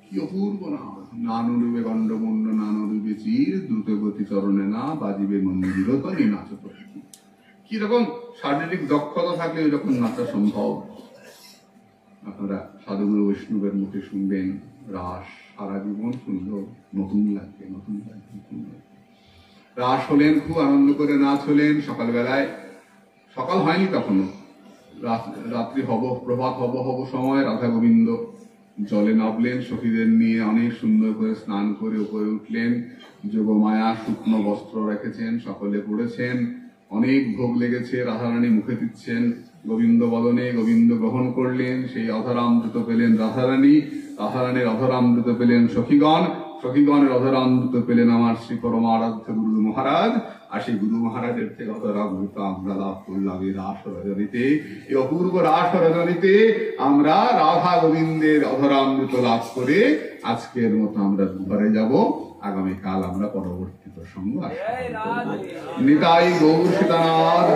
কি অপূর্ব নাম! নানুরূপে গণ্ডমুণ্ড নানুরূপে চির, দ্রুত গতি চরণে না বাজিবে মন্দির তলে নাচো প্রকৃতি। কিরকম শারীরিক দক্ষতা থাকলে যখন নাচা সম্ভব। আপনারা সাধুগুরু বৈষ্ণবের মুখে শুনবেন রাস, সারা জীবন শুনলেও নতুন লাগবে, নতুন লাগবে, নতুন লাগবে। রাস হলেন, খুব আনন্দ করে নাচ হলেন। সকালবেলায়, সকাল হয়নি তখনো, রাত্রি হব, প্রভাত হব সময় রাধা গোবিন্দ জলে নামলেন সখীদের নিয়ে, অনেক সুন্দর করে স্নান করে উপরে উঠলেন। যোগমায়া শুকনো বস্ত্র রেখেছেন, সকলে পড়েছেন, অনেক ভোগ লেগেছে, রাধারানী মুখে দিচ্ছেন গোবিন্দ বদনে, গোবিন্দ গ্রহণ করলেন। সেই অধরামৃত পেলেন রাধারানী, রাধারানীর অধরামৃত পেলেন সখীগণ, সখীগণের অধরামৃত পেলেন আমার শ্রী পরমারাধ্য গুরু মহারাজ। আর সেই গুরু মহারাজের থেকে অধরামৃত আমরা লাভ করলাম এই রাস রজনীতে। এই অপূর্ব রাস রজনীতে আমরা রাধা গোবিন্দের অধরামৃত লাভ করে আজকের মতো আমরা ঘরে যাব। আগামীকাল আমরা পরবর্তী প্রসঙ্গ আসব। নিতাই গৌর সীতানাথ।